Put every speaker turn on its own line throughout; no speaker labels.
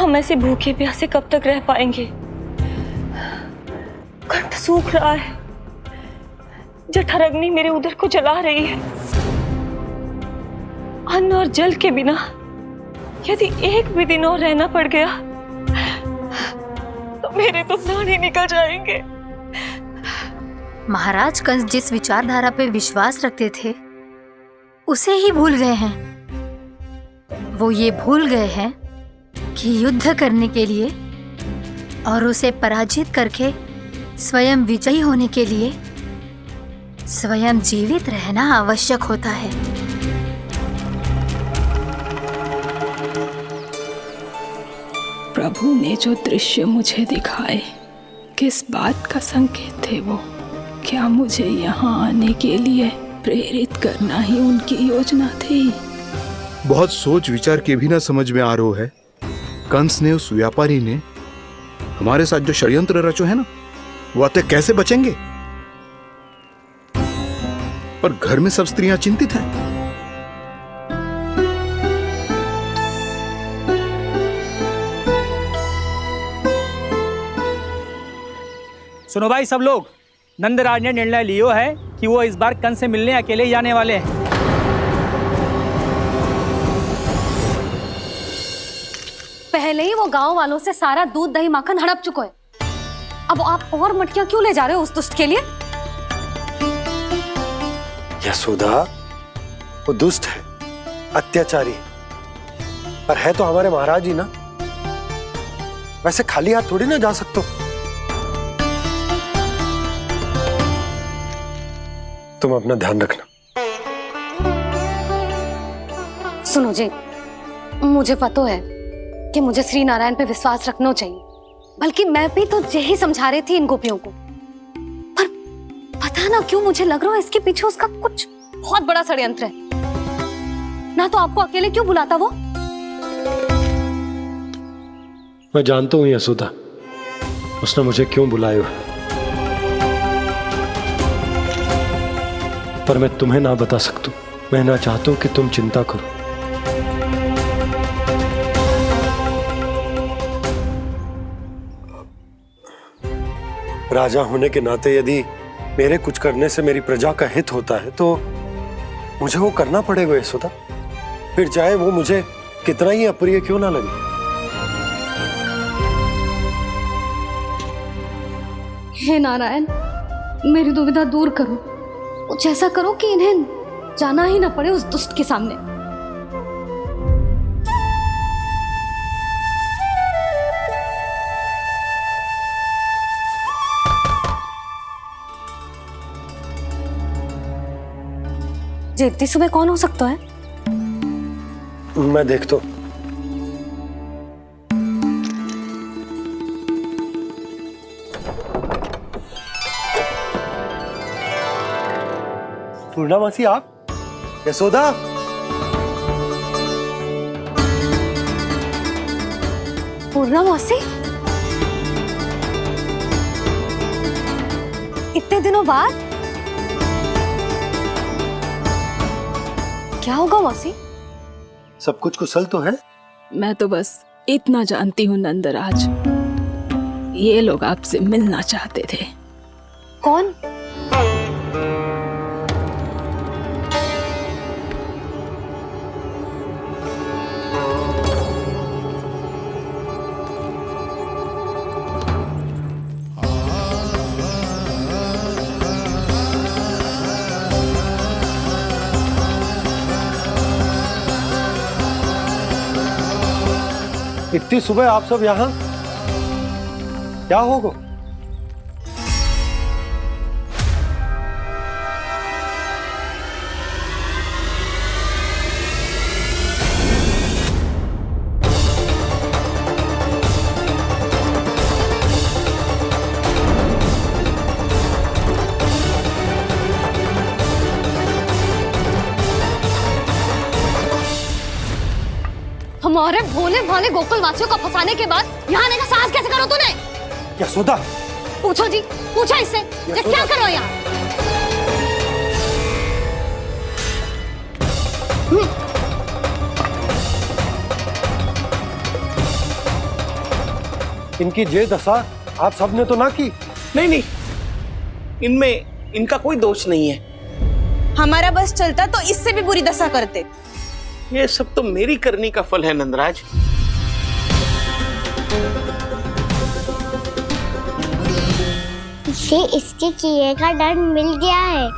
हम ऐसे भूखे प्यासे कब तक रह पाएंगे? कंठ सूख रहा है, जठराग्नि मेरे उदर को जला रही है। अन्न और जल के बिना यदि एक भी दिन और रहना पड़ गया तो मेरे तो प्राण ही निकल जाएंगे।
महाराज कंस जिस विचारधारा पे विश्वास रखते थे उसे ही भूल गए हैं। वो ये भूल गए हैं कि युद्ध करने के लिए और उसे पराजित करके स्वयं विजयी होने के लिए स्वयं जीवित रहना आवश्यक होता है।
प्रभु ने जो दृश्य मुझे दिखाए, किस बात का संकेत थे वो? क्या मुझे यहाँ आने के लिए प्रेरित करना ही उनकी योजना थी?
बहुत सोच विचार के भी ना समझ में आ रहा है। कंस ने, उस व्यापारी ने हमारे साथ जो षड्यंत्र रचो है ना, वो आते कैसे बचेंगे? पर घर में सब स्त्रियां चिंतित हैं।
सुनो भाई सब लोग, नंदराज ने निर्णय लियो है कि वो इस बार कंस से मिलने अकेले ही आने वाले हैं।
पहले ही वो गांव वालों से सारा दूध दही माखन हड़प चुके हैं। अब आप और मटकियां क्यों ले जा रहे हो उस दुष्ट के लिए?
यशोदा, वो दुष्ट है, अत्याचारी, पर है तो हमारे महाराज ही ना। वैसे खाली हाथ थोड़ी ना जा सकते। तुम अपना ध्यान रखना।
सुनो जी, मुझे पता है कि मुझे श्री नारायण पे विश्वास रखना चाहिए, बल्कि मैं भी तो यही समझा रही थी इन गोपियों को। पर पता ना क्यों मुझे लग रहा है इसके पीछे उसका कुछ बहुत बड़ा षड्यंत्र है। ना तो आपको अकेले क्यों बुलाता वो?
मैं जानता हूं यशोदा, उसने मुझे क्यों बुलाया है, पर मैं तुम्हें ना बता सकता। मैं ना चाहता हूं कि तुम चिंता करो। राजा होने के नाते यदि मेरे कुछ करने से मेरी प्रजा का हित होता है तो मुझे वो करना पड़ेगा यशोदा, फिर चाहे वो मुझे कितना ही अप्रिय क्यों ना लगे।
हे नारायण, मेरी दुविधा दूर करो। कुछ ऐसा करो कि इन्हें जाना ही ना पड़े उस दुष्ट के सामने। जी इतनी सुबह कौन हो सकता है?
मैं देखता हूं। पूर्णा मासी, आप? यशोदा,
पूर्णा मासी, इतने दिनों बाद? क्या होगा मौसी?
सब कुछ कुशल तो है?
मैं तो बस इतना जानती हूँ नंदराज, ये लोग आपसे मिलना चाहते थे।
कौन?
इतनी सुबह आप सब यहाँ? क्या होगा?
हमारे भोले भाले गोकुल वासियों को फंसाने के बाद यहाँ आने का साहस कैसे करो तूने?
यशोदा,
पूछो जी, पूछो इससे, ये क्या करो यहाँ?
इनकी ये दशा आप सबने तो ना की।
नहीं नहीं, इनमें इनका कोई दोष नहीं है।
हमारा बस चलता तो इससे भी बुरी दशा करते।
ये सब तो मेरी करनी का फल है नंदराज।
इसे इसके किए का दंड मिल गया है।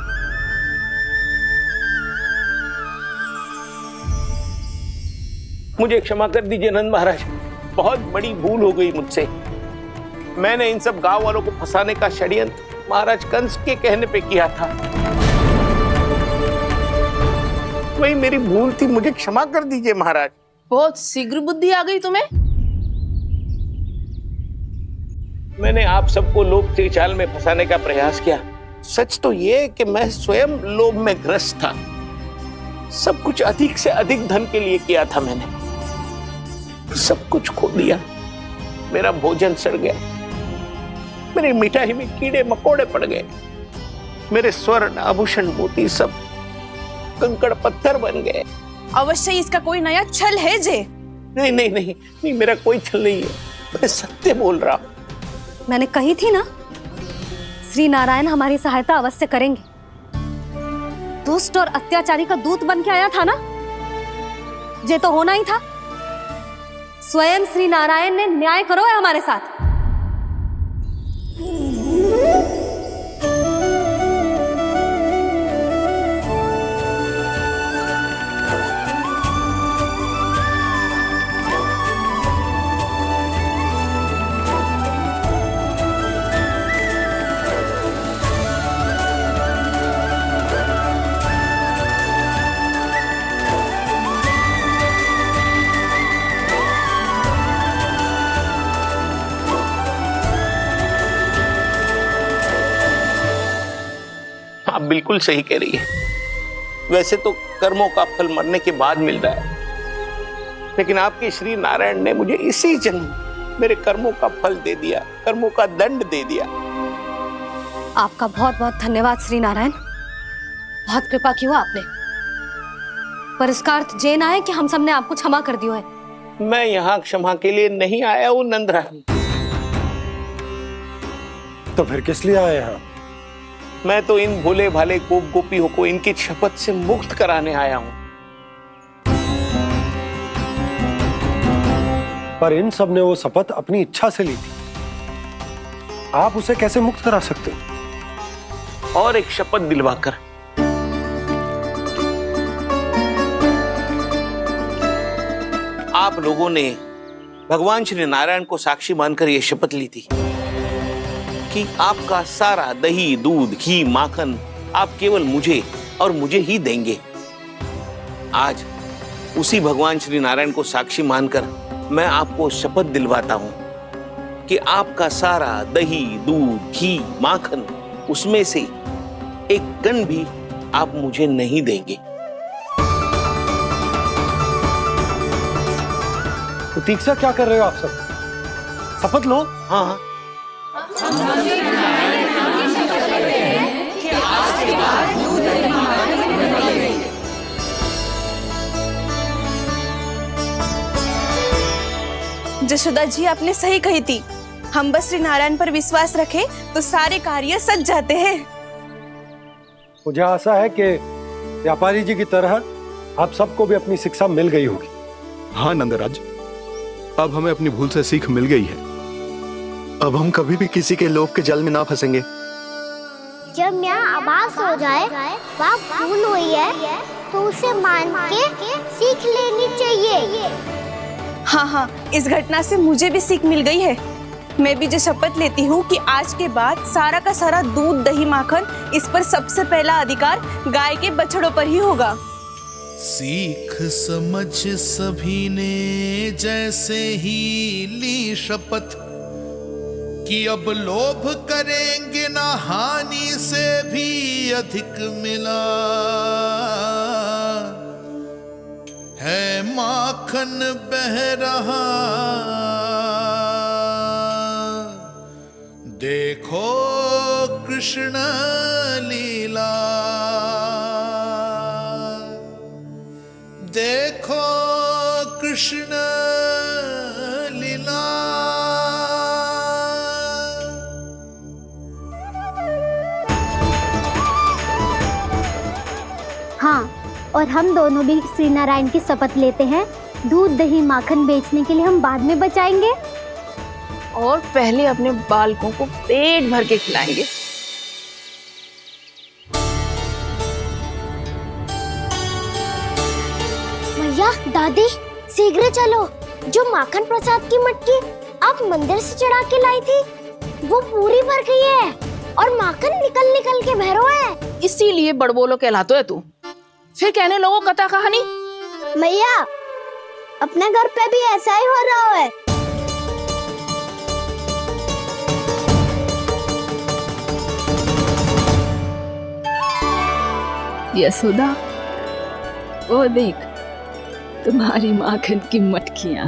मुझे क्षमा कर दीजिए नंद महाराज, बहुत बड़ी भूल हो गई मुझसे। मैंने इन सब गांव वालों को फंसाने का षड्यंत्र महाराज कंस के कहने पे किया था। वही मेरी भूल थी, मुझे क्षमा कर दीजिए महाराज।
बहुत शीघ्र बुद्धि आ गई तुम्हें।
मैंने आप सबको लोभ के जाल में फंसाने का प्रयास किया। सच तो ये कि मैं स्वयं लोभ में ग्रस्त था। सब कुछ अधिक से अधिक धन के लिए किया था मैंने। सब कुछ खो दिया। मेरा भोजन सड़ गया, मेरी मिठाई में कीड़े मकोड़े पड़ गए, मेरे स्वर्ण आभूषण मोती सब कंकड़ पत्थर बन गए।
अवश्य इसका कोई नया छल है जे।
नहीं नहीं नहीं नहीं, मेरा कोई छल नहीं है, मैं सत्य बोल रहा हूं।
मैंने कही थी ना, श्री नारायण हमारी सहायता अवश्य करेंगे। दुष्ट और अत्याचारी का दूत बन के आया था ना, ये तो होना ही था। स्वयं श्री नारायण ने न्याय करो है हमारे साथ।
आप बिल्कुल सही कह रही है। वैसे तो कर्मों का फल मरने के बाद मिल रहा है, लेकिन आपके श्री नारायण ने मुझे इसी जन्म मेरे कर्मों का फल दे दिया, कर्मों का दंड दे दिया।
आपका बहुत बहुत धन्यवाद श्री नारायण, बहुत कृपा की हो आपने। पर इसका अर्थ ये ना है कि हम सबने आपको क्षमा कर दिया है।
मैं यहाँ क्षमा के लिए नहीं आया हूँ नंदरानी।
तो फिर किस लिए आए हैं?
मैं तो इन भोले भाले गोप गोपियों को इनकी शपथ से मुक्त कराने आया हूं।
पर इन सब ने वो शपथ अपनी इच्छा से ली थी, आप उसे कैसे मुक्त करा सकते?
और एक शपथ दिलवाकर। आप लोगों ने भगवान श्री नारायण को साक्षी मानकर यह शपथ ली थी कि आपका सारा दही, दूध, घी, माखन आप केवल मुझे और मुझे ही देंगे। आज उसी भगवान श्री नारायण को साक्षी मानकर मैं आपको शपथ दिलवाता हूं कि आपका सारा दही, दूध, घी, माखन उसमें से एक कण भी आप मुझे नहीं देंगे।
प्रतीक्षा क्या कर रहे हो आप सब? शपथ लो।
हाँ हाँ,
जशोदा जी आपने सही कही थी। हम बस श्री नारायण पर विश्वास रखें तो सारे कार्य सज जाते हैं।
मुझे आशा है कि व्यापारी जी की तरह आप सबको भी अपनी शिक्षा मिल गई होगी।
हाँ नंदराज, अब हमें अपनी भूल से सीख मिल गई है।
अब हम कभी भी किसी के लोभ के जल में ना फंसेंगे।
जब यहाँ आभास हो जाए वहाँ भूल हुई है तो उसे मान के सीख लेनी चाहिए।
हाँ हाँ, इस घटना से मुझे भी सीख मिल गई है। मैं भी जो शपथ लेती हूँ कि आज के बाद सारा का सारा दूध, दही, माखन इस पर सबसे पहला अधिकार गाय के बछड़ों पर ही होगा।
सीख समझ सभी ने जैसे ही ली शपथ कि अब लोभ करेंगे ना हानि से भी अधिक मिला है, माखन बह रहा देखो कृष्ण लीला, देखो कृष्ण लीला।
हाँ, और हम दोनों भी श्री नारायण की शपथ लेते हैं, दूध दही माखन बेचने के लिए हम बाद में बचाएंगे
और पहले अपने बालकों को पेट भर के खिलाएंगे।
भैया, दादी, शीघ्र चलो। जो माखन प्रसाद की मटकी आप मंदिर से चढ़ा के लाई थी, वो पूरी भर गई है और माखन निकल निकल के भरो है।
इसीलिए बड़बोलो कहलातो है तू। फिर कहने लोगों कथा कहानी।
भैया, अपने घर पे भी ऐसा ही हो रहा है।
यशोदा, वो देख तुम्हारी माखन की मटकियां।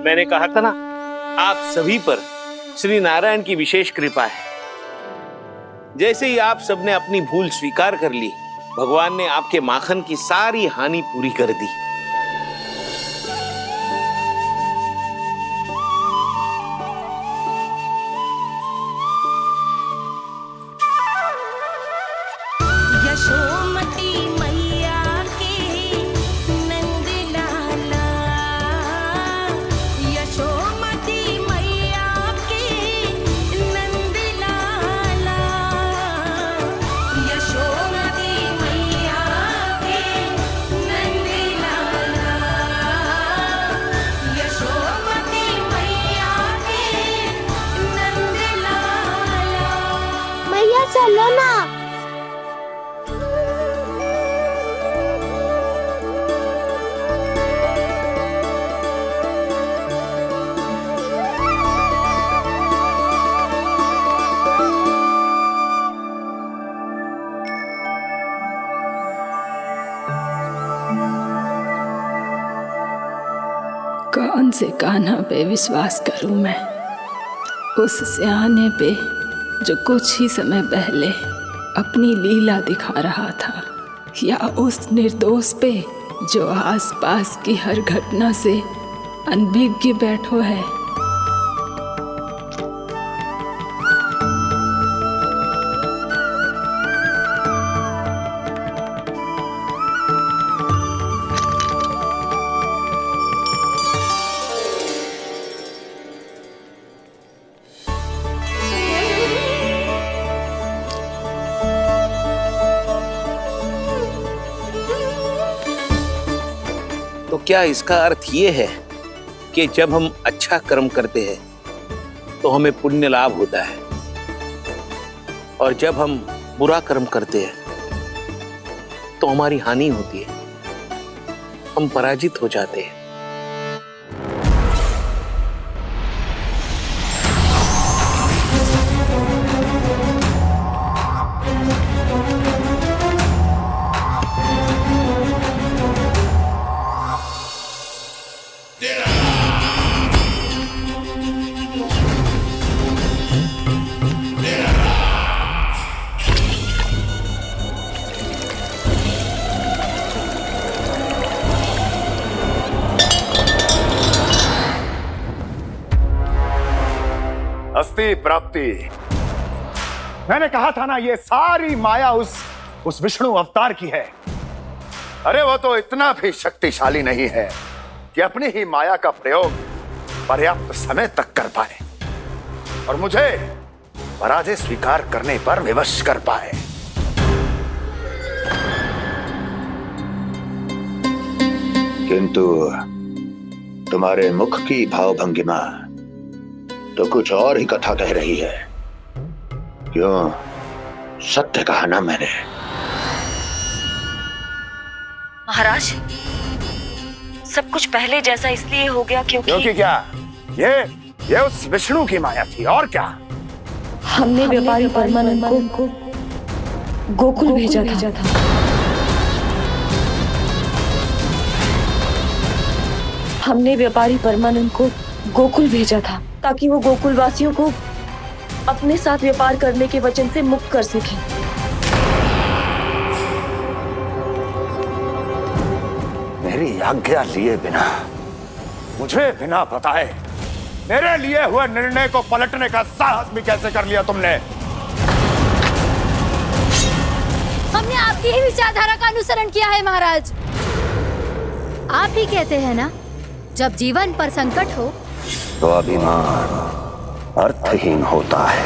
मैंने कहा था ना, आप सभी पर श्री नारायण की विशेष कृपा है। जैसे ही आप सबने अपनी भूल स्वीकार कर ली, भगवान ने आपके माखन की सारी हानि पूरी कर दी।
यशोमती मैया के नंद लाला, यशोमती मैया के नंद लाला, यशोमती मैया के नंद लाला, यशोमती मैया के नंद लाला।
मैया चलो ना।
कौन से कान्हा पे विश्वास करूं मैं? उस सियाने पे जो कुछ ही समय पहले अपनी लीला दिखा रहा था, या उस निर्दोष पे जो आसपास की हर घटना से अनभिज्ञ बैठो है।
तो क्या इसका अर्थ ये है कि जब हम अच्छा कर्म करते हैं तो हमें पुण्य लाभ होता है, और जब हम बुरा कर्म करते हैं तो हमारी हानि होती है, हम पराजित हो जाते हैं?
अस्ति प्राप्ति। मैंने कहा था ना, ये सारी माया उस विष्णु अवतार की है। अरे वो तो इतना भी शक्तिशाली नहीं है कि अपनी ही माया का प्रयोग पर्याप्त समय तक कर पाए और मुझे पराजय स्वीकार करने पर विवश कर पाए।
किंतु तुम्हारे मुख की भावभंगिमा तो कुछ और ही कथा कह रही है। क्यों? सत्य कहा ना मैंने।
महाराज, सब कुछ पहले जैसा इसलिए हो गया क्योंकि
क्या? ये उस विष्णु की माया थी, और क्या?
हमने व्यापारी परमानंद को गोकुल भेजा था। हमने व्यापारी परमानंद को गोकुल भेजा था ताकि वो गोकुल वासियों को अपने साथ व्यापार करने के वचन से मुक्त कर सके।
मेरी आज्ञा लिए बिना, मुझे बिना बताए मेरे लिए हुए निर्णय को पलटने का साहस भी कैसे कर लिया तुमने?
हमने आपकी ही विचारधारा का अनुसरण किया है महाराज। आप ही कहते हैं ना, जब जीवन पर संकट हो
तो अभिमान अर्थहीन होता है,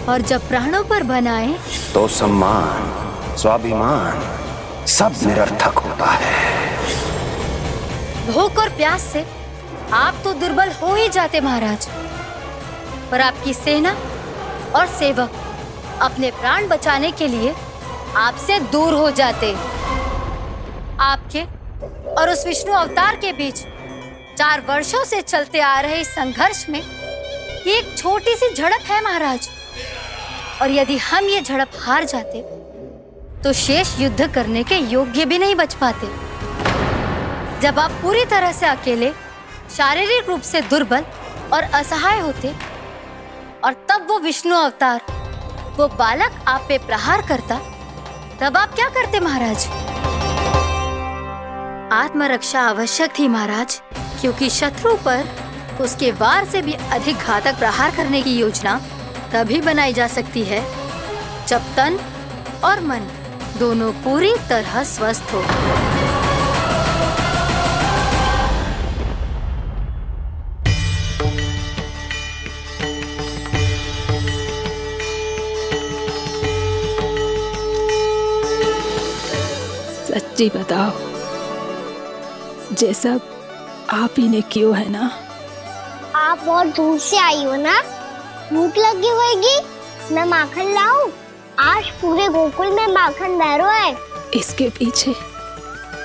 और जब प्राणों पर बनाए
तो सम्मान स्वाभिमान सब निरर्थक होता है।
भूख और प्यास से आप तो दुर्बल हो ही जाते महाराज, पर आपकी सेना और सेवक अपने प्राण बचाने के लिए आपसे दूर हो जाते। आपके और उस विष्णु अवतार के बीच 4 वर्षों से चलते आ रहे इस संघर्ष में ये एक छोटी सी झड़प है महाराज, और यदि हम ये झड़प हार जाते तो शेष युद्ध करने के योग्य भी नहीं बच पाते। जब आप पूरी तरह से अकेले, शारीरिक रूप से दुर्बल और असहाय होते, और तब वो विष्णु अवतार, वो बालक आप पे प्रहार करता, तब आप क्या करते महाराज? आत्मरक्षा आवश्यक थी महाराज, क्योंकि शत्रु पर उसके वार से भी अधिक घातक प्रहार करने की योजना तभी बनाई जा सकती है जब तन और मन दोनों पूरी तरह स्वस्थ हो।
सच्ची बताओ, ये सब आप ही ने क्यों है ना?
आप बहुत दूर से आई हो ना, भूख लगी होगी, मैं माखन लाऊं? आज पूरे गोकुल में माखन बह रहा है।
इसके पीछे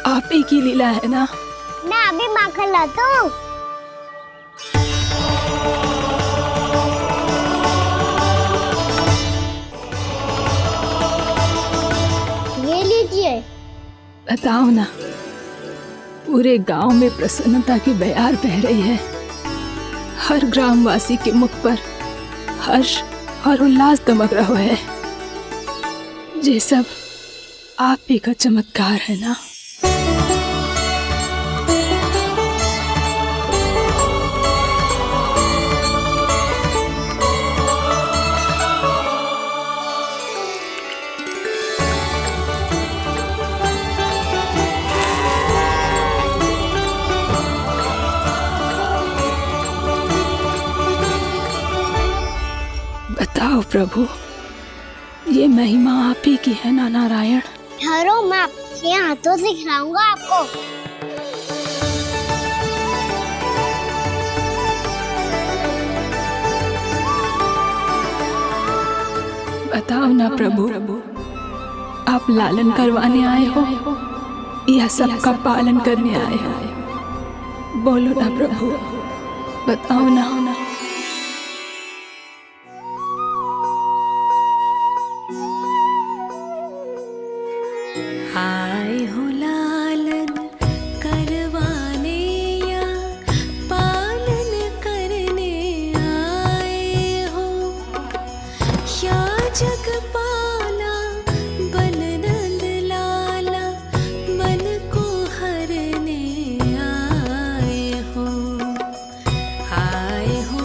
आप ही की लीला है ना?
मैं अभी माखन लाता हूँ। ये लीजिए।
बताओ ना, पूरे गांव में प्रसन्नता की बयार बह रही है। हर ग्रामवासी के मुख पर हर्ष और उल्लास दमक रहा है। ये सब आप ही का चमत्कार है ना? बताओ प्रभु, ये महिमा आप ही की है ना नारायण?
ठहरो, मैं आपके हाथों से खिलाऊंगा आपको।
बताओ ना प्रभु, आप लालन करवाने आए हो या सबका पालन करने आए हो? बोलो ना प्रभु, बताओ ना।
आए हो लालन करवाने या पालन करने आए हो, या जगपाला बन नंद लाला मन को हरने आए हो। आए हो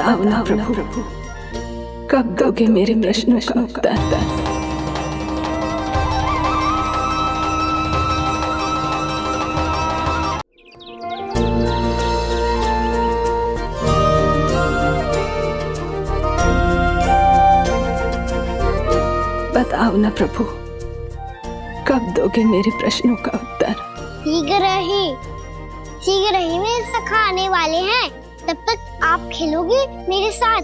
बताओ ना प्रभु, कब दोगे मेरे प्रश्नों का उत्तर? बताओ ना प्रभु, कब दोगे मेरे प्रश्नों का उत्तर?
शीघ्र ही मेरे सखा आने वाले हैं, तब तक आप खेलोगे मेरे साथ।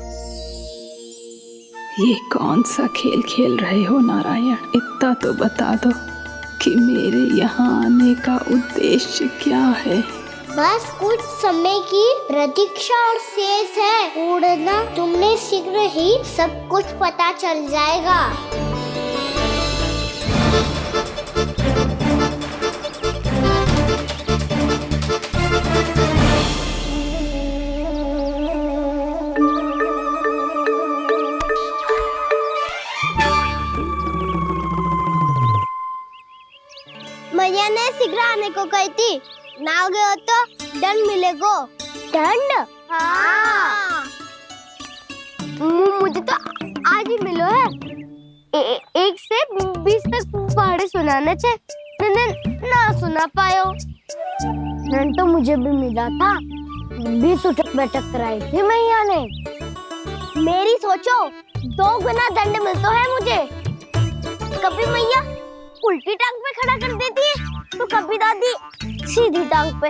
ये कौन सा खेल खेल रहे हो नारायण? इतना तो बता दो कि मेरे यहाँ आने का उद्देश्य क्या है?
बस कुछ समय की प्रतीक्षा और शेष है। उड़ना तुमने शीघ्र ही सब कुछ पता चल जाएगा। मैया ने शीघ्र आने को कही थी, ना आओगे हो तो दंड मिलेगा। दंड? हाँ। मुझे तो आज ही मिलो है। 1 से 20 तक पहाड़े सुनाने थे, ना सुना पायो। दंड तो मुझे भी मिला था, 20 उठक बैठक कराई थी मैया ने। मेरी सोचो, 2 गुना दंड मिलता है मुझे। कभी मैया उल्टी टांग पे खड़ा कर देती है, तो कभी दादी सीधी टांग पे।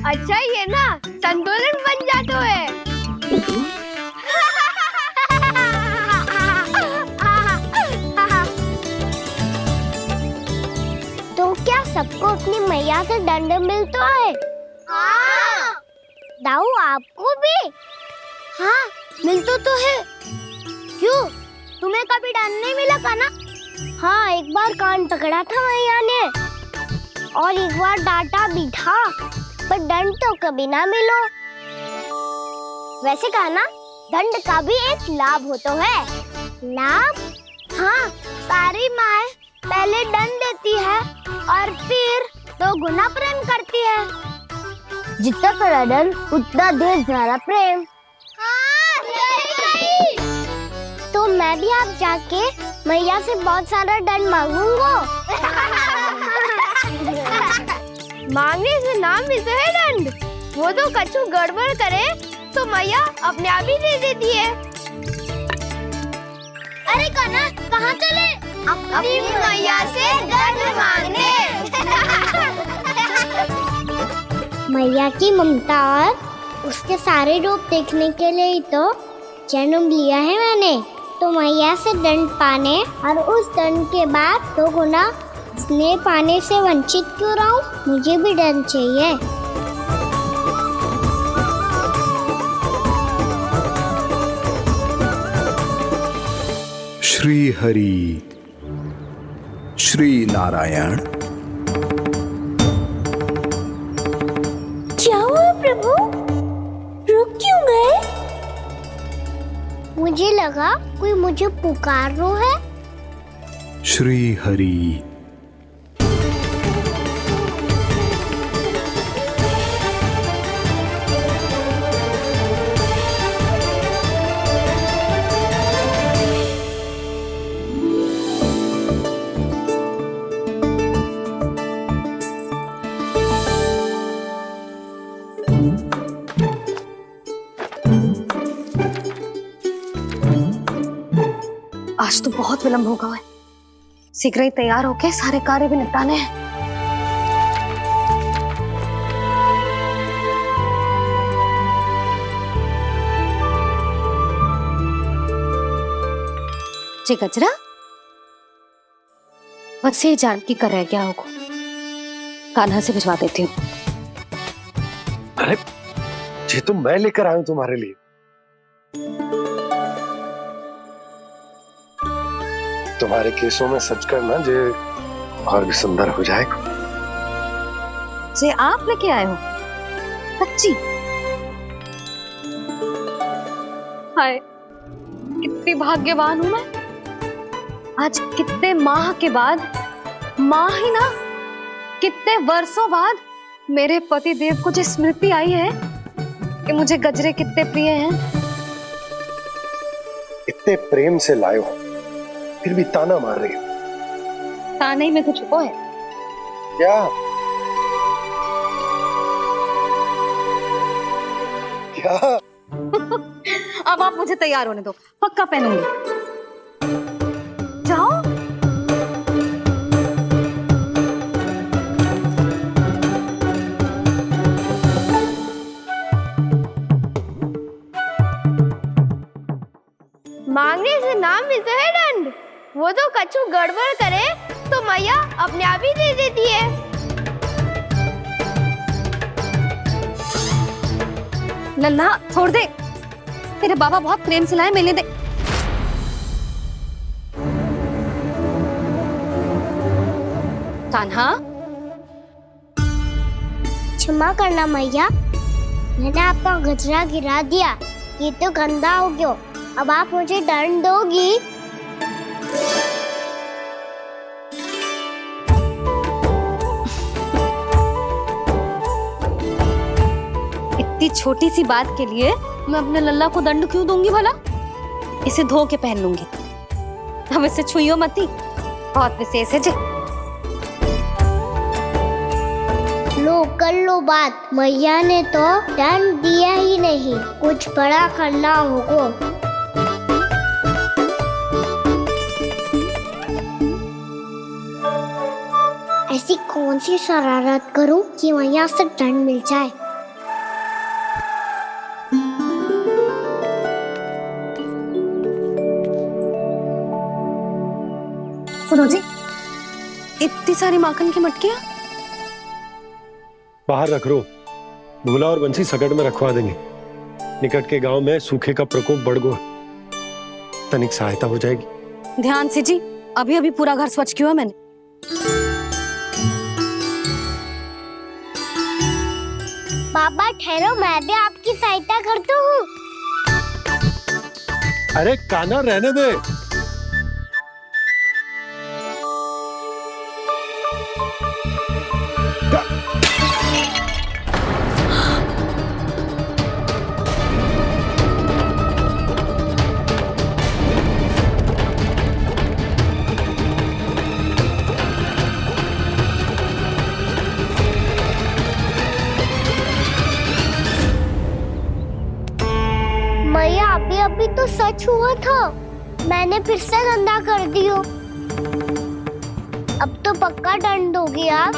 अच्छा ये ना संतुलन बन जाता है। तो क्या सबको अपनी मैया से दंड मिलता है? हाँ। दाऊ आपको भी? हाँ मिलता तो है। क्यों, तुम्हें कभी दंड नहीं मिला था ना? हाँ, एक बार कान पकड़ा था मैया ने और एक बार डांटा भी था, पर दंड तो कभी ना मिलो। वैसे कहा ना, दंड का भी एक लाभ होता है। लाभ? हाँ, सारी माँ पहले दंड देती है और फिर 2 गुना प्रेम करती है। जितना बड़ा दंड उतना ढेर सारा प्रेम। हाँ, सही। तो मैं भी आप जाके मैया से बहुत सारा दंड मांगूंगा। मांगने से ना मिलता है दंड, वो तो कछु गड़बड़ करे तो मैया अपने आप ही दे देती है। अरे कान्हा, कहाँ चले? अपनी मैया से दंड मांगने। मैया की ममता और उसके सारे रूप देखने के लिए ही तो जन्म लिया है मैंने। तो मैया से दंड पाने और उस दंड के बाद 2 गुना स्नेह पाने से वंचित क्यों रहूं? मुझे भी दंड चाहिए।
श्री हरि, श्री नारायण।
क्या हुआ प्रभु? रुक क्यों गए? मुझे लगा कोई मुझे पुकार रहा है।
श्री हरि।
आज तो बहुत विलंब होगा है। शीघ्र ही तैयार होके सारे कार्य भी निपटाने हैं। जी गजरा, बस ये जानकी कर रह गया होगा, कान्हा से भिजवा देती हूँ।
अरे ये तो मैं लेकर आया हूं तुम्हारे लिए। तुम्हारे केसों में सच करना जे और भी सुंदर हो जाएगा।
जे आप लेके आए हो? सच्ची? हाय, कितनी भाग्यवान हूं मैं। आज कितने माह के बाद, माह ही ना, कितने वर्षों बाद मेरे पति देव को जो स्मृति आई है कि मुझे गजरे कितने प्रिय हैं।
इतने प्रेम से लाए हो, फिर भी ताना मार रही हो।
ताने ही में तो छुपो है।
क्या क्या?
अब आप मुझे तैयार होने दो, पक्का पहनूंगी। जाओ।
मांगने से ना मिलता है दंड। वो तो कछु गड़बड़ करे तो मैया अपने आप ही दे देती है।
लल्ला छोड़ दे, तेरे बाबा बहुत प्रेम से लाए, मिलने दे। कान्हा,
क्षमा करना मैया, मैंने आपका गजरा गिरा दिया, ये तो गंदा हो गया। अब आप मुझे दंड दोगी?
इतनी छोटी सी बात के लिए मैं अपने लल्ला को दंड क्यों दूंगी भला? इसे धो के पहन लूंगी। अब इसे छुइयो मती, बहुत विशेष है जी।
लो कर लो बात, मैया ने तो दंड दिया ही नहीं, कुछ बड़ा करना होगा। ऐसी कौन सी शरारत करूं कि मैया से दंड मिल जाए?
सुनो जी, इतनी सारी माखन की मटकियां
बाहर रख रो, भूला और बंसी सकट में रखवा देंगे। निकट के गांव में सूखे का प्रकोप बढ़ गया, तनिक सहायता हो जाएगी।
ध्यान से जी, अभी अभी पूरा घर स्वच्छ किया मैंने।
पापा ठहरो, मैं भी आपकी सहायता करता हूँ।
अरे कान्हा रहने दे।
मैया अभी अभी तो सच हुआ था, मैंने फिर से गंदा कर दियो। अब तो पक्का दंड दोगी आप।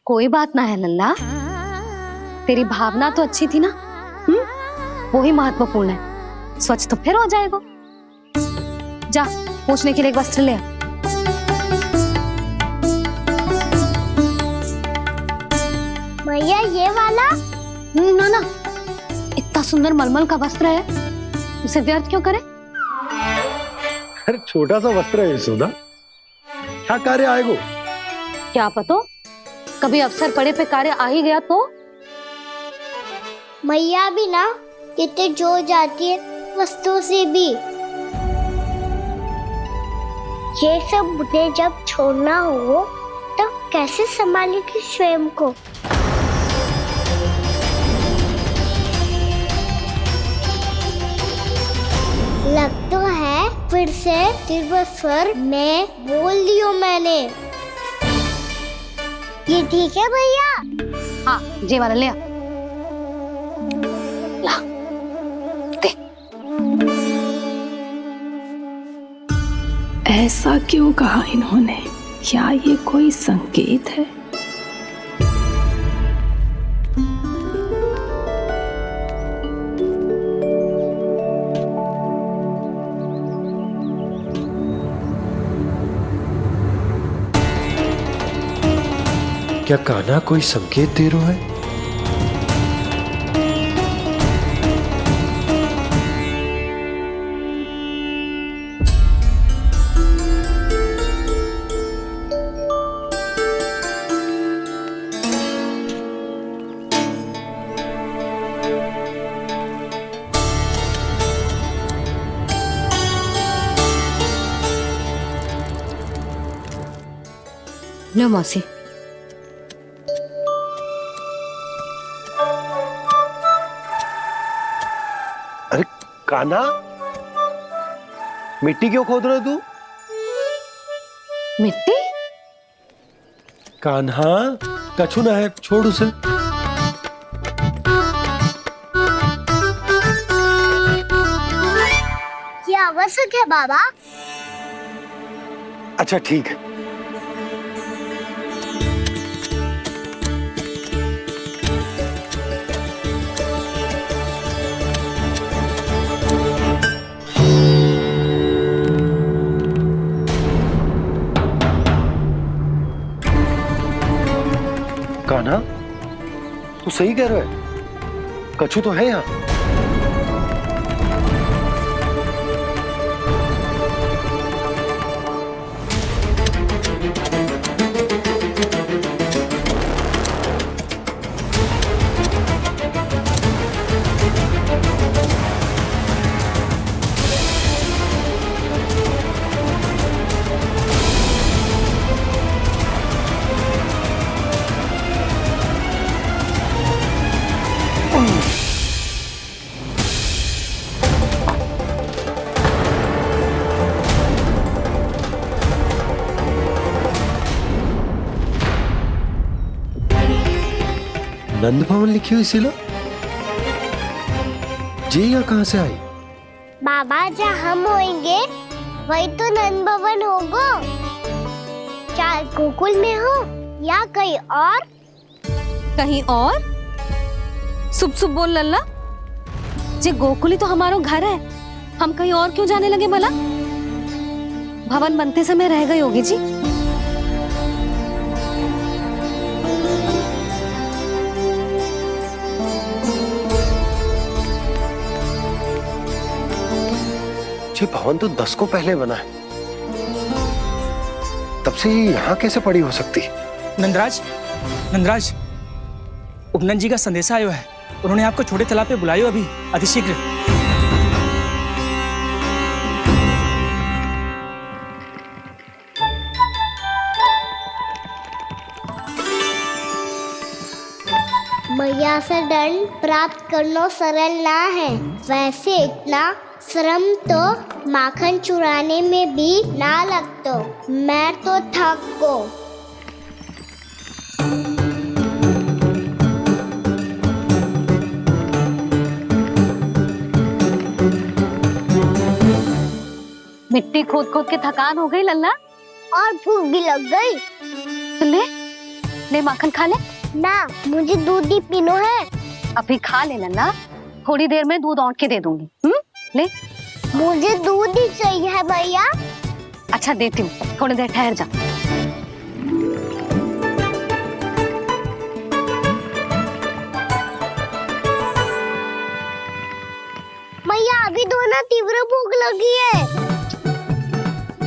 कोई बात ना है लल्ला, तेरी भावना तो अच्छी थी ना, वो ही महत्वपूर्ण है। स्वच्छ तो फिर हो जाएगा। जा, पोंछने के लिए एक वस्त्र ले आ।
मैया ये वाला?
ना ना, इतना सुंदर मलमल का वस्त्र है, उसे व्यर्थ क्यों करे?
अरे छोटा सा वस्त्र है यशोदा, क्या कार्य आएगा?
क्या पता, कभी अवसर पड़े पे कार्य आ ही गया तो?
मैया भी ना कितने जो जाती है वस्तुओं से भी। ये सब मुझे जब छोड़ना हो तो कैसे संभालेगी स्वयं को? लग तो है फिर से तीव्र स्वर में बोल दियो मैंने। ये ठीक है भैया?
हाँ, जे वाला ले आ। ला, दे।
ऐसा क्यों कहा इन्होंने? क्या ये कोई संकेत है?
क्या कान्हा कोई संकेत दे रहा है?
लो मौसी।
अरे कान्हा, मिट्टी क्यों खोद रहे हो तू?
मिट्टी?
कान्हा, कछु ना है, छोड़ उसे।
ये आवश्यक है बाबा।
अच्छा ठीक है। कान्हा, तू सही कह रहा है, कछु तो है यहाँ। नंद भवन लिखी हुई सिला जी, या कहां से आई?
बाबा जहाँ हम होंगे वही तो नंद भवन होगा। चाहे गोकुल में हो या कहीं और।
कहीं और? सुब सुब बोल लल्ला। जे गोकुल ही तो हमारा घर है, हम कहीं और क्यों जाने लगे भला? भवन बनते समय रह गई होगी जी।
ये भवन तो 10 को पहले बना है, तब से ये यहाँ कैसे पड़ी हो सकती?
नंदराज, नंदराज, उपनंद जी का संदेशा आयो है। उन्होंने आपको छोटे तालाब पे बुलायो अभी, अतिशीघ्र।
मैया से दंड प्राप्त करना सरल ना है। वैसे इतना श्रम तो माखन चुराने में भी ना लगतो। मैं तो थक गो।
मिट्टी खोद खोद के थकान हो गई लल्ला,
और भूख भी लग गई।
तो ले माखन खा ले।
ना, मुझे दूध ही पीनो है।
अभी खा ले लल्ला, थोड़ी देर में दूध औंट के दे दूंगी। ले।
मुझे दूध ही चाहिए है भैया।
अच्छा देती हूँ, थोड़ी देर ठहर जा।
मैया अभी तो ना तीव्र भूख लगी है।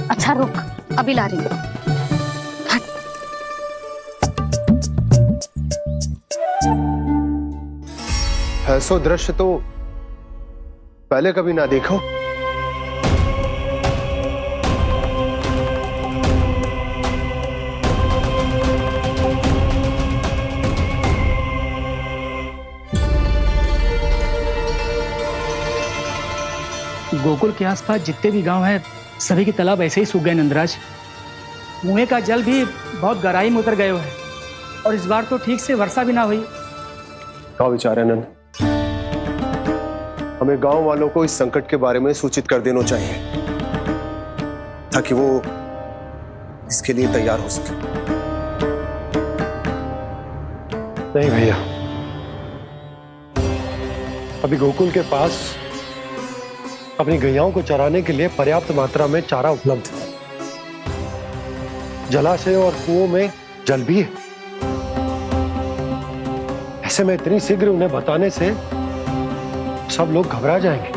अच्छा रुक, अभी ला रही हूँ।
ऐसा दृश्य तो पहले कभी ना देखो।
गोकुल के आसपास जितने भी गांव हैं, सभी के तालाब ऐसे ही सूख गए नंदराज। कुएं का जल भी बहुत गहराई में उतर गए है, और इस बार तो ठीक से वर्षा भी ना हुई।
क्या विचार है नंद? हमें गांव वालों को इस संकट के बारे में सूचित कर देना चाहिए, ताकि वो इसके लिए तैयार हो सके। नहीं भैया, अभी गोकुल के पास अपनी गैयाओं को चराने के लिए पर्याप्त मात्रा में चारा उपलब्ध है। जलाशय और कुओं में जल भी है। ऐसे में इतनी शीघ्र उन्हें बताने से सब लोग घबरा जाएंगे।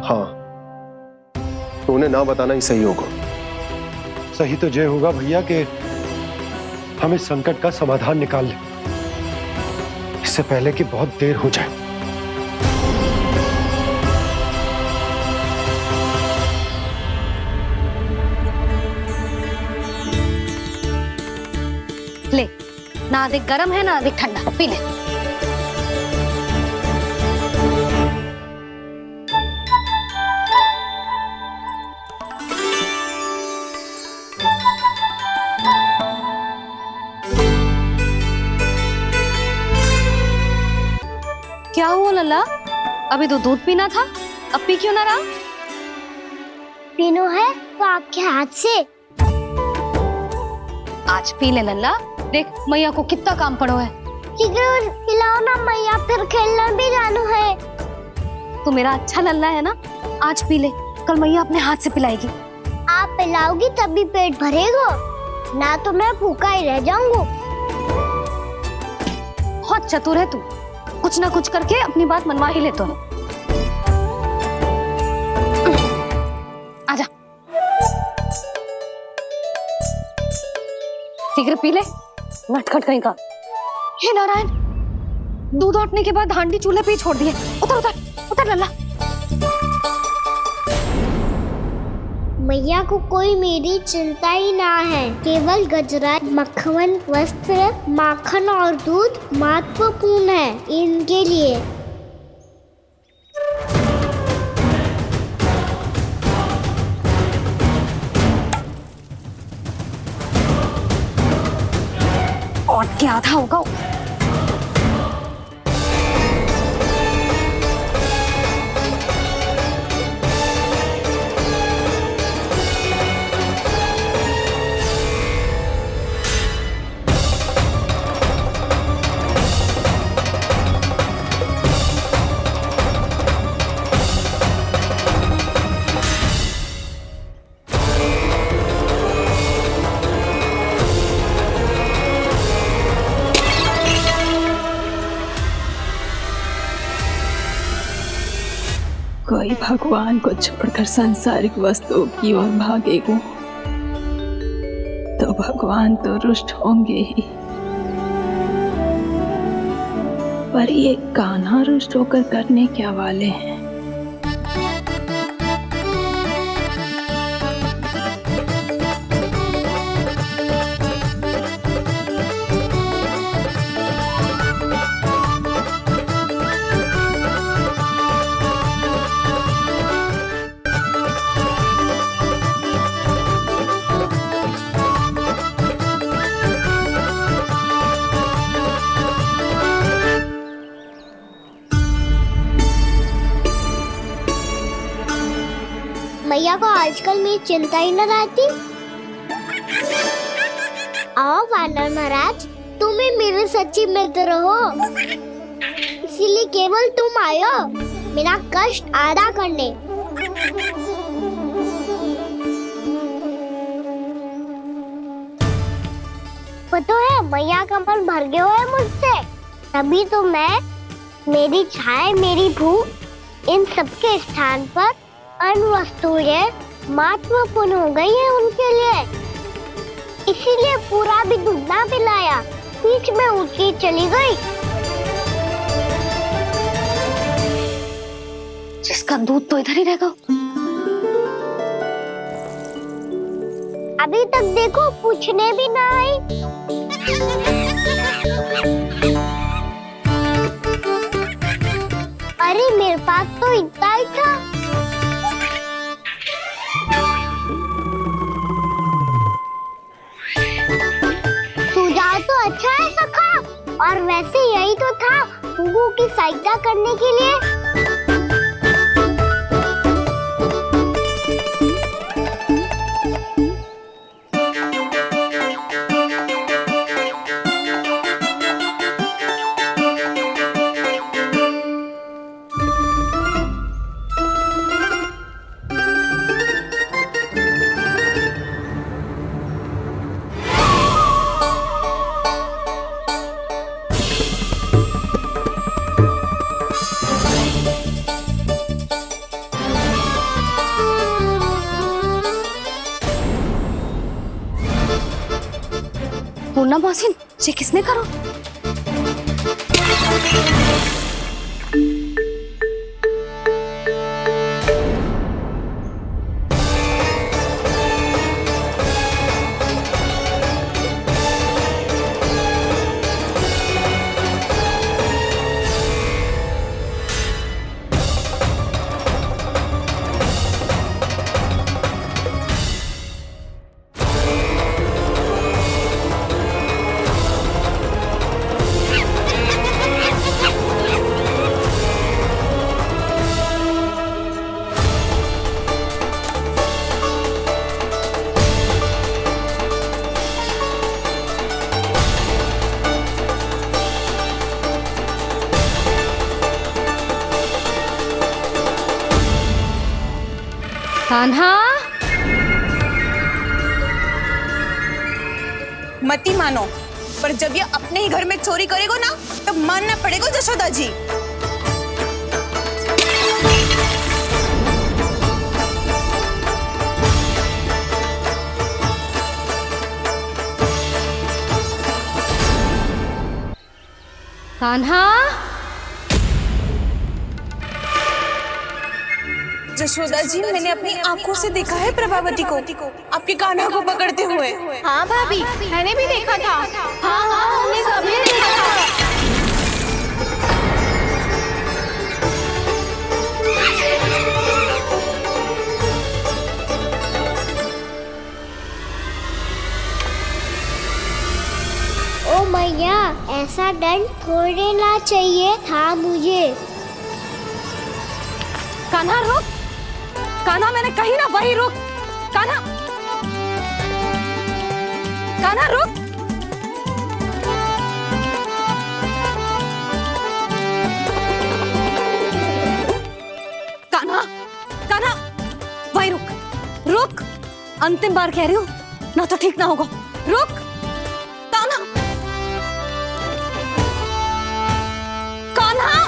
हाँ, तो उन्हें ना बताना ही सही होगा। सही तो ये होगा भैया कि हम इस संकट का समाधान निकाल लें, इससे पहले कि बहुत देर हो जाए।
ले, ना अधिक गर्म है ना अधिक ठंडा, पी ले। क्या हुआ लल्ला? अभी तो दूध पीना था, अब पी क्यों ना रहा?
पीनो है तो आपके हाथ से।
आज पी ले लल्ला, देख मैया को कितना काम पड़ो है।
शीघ्र पिलाओ ना मैया, फिर खेलने भी जाना है।
तू मेरा अच्छा लल्ला है ना, आज पी ले, कल मैया अपने हाथ से पिलाएगी।
आप पिलाओगी तभी पेट भरेगा, ना तो मैं भूखा ही रह जाऊंगा।
बहुत चतुर है तू, कुछ ना कुछ करके अपनी बात मनवा ही लेता है। आजा, शीघ्र पी ले, नटखट कहीं का। हे नारायण, दूध औटने के बाद हांडी चूल्हे पे ही छोड़ दिए। उतर उतर उतर लल्ला।
मैया को कोई मेरी चिंता ही ना है, केवल गजरा, मक्खन, वस्त्र, माखन और दूध महत्वपूर्ण है इनके लिए।
और क्या था होगा?
कोई भगवान को छोड़कर सांसारिक वस्तुओं की ओर भागेगा तो भगवान तो रुष्ट होंगे ही, पर ये कान्हा रुष्ट होकर करने क्या वाले हैं?
मैया को आजकल मेरी चिंता ही न रहती। आओ वानर महाराज, तुम ही मेरे सच्ची मित्र हो, इसीलिए केवल तुम आयो मेरा कष्ट आधा करने। पता है मैया का मन भर गया है मुझसे, तभी तो मैं, मेरी छाया, मेरी भूख, इन सबके स्थान पर अन्य वस्तुएं महत्वपूर्ण हो गई है उनके लिए। इसीलिए पूरा भी दूध ना पिलाया, बीच में उठ के चली गई।
जिसका दूध तो इधर ही रहेगा।
अभी तक देखो पूछने भी ना आई। अरे मेरे पास तो इतना ही था। सुझाव तो अच्छा है सखा, और वैसे यही तो था हुगू की सहायता करने के लिए।
पूर्णा मौसी, ये किसने करो? कान्हा,
मती मानो, पर जब ये अपने ही घर में चोरी करेगा ना, तब मानना पड़ेगा जशोदा जी।
कान्हा,
जशोदा जी, मैंने अपनी आंखों से देखा है प्रभावती को आपके कान्हा को पकड़ते हुए।
हाँ भाभी, मैंने भी देखा था। हाँ हाँ, हमने सभी देखा था। ओ मैया, ऐसा दंड थोड़े ना चाहिए था मुझे।
कान्हा रुक, कान्हा, मैंने कही ना वही रुक। कान्हा, कान्हा रुक। कान्हा, कान्हा, वही रुक, रुक। अंतिम बार कह रही हूँ, ना तो ठीक ना होगा। रुक कान्हा, कान्हा।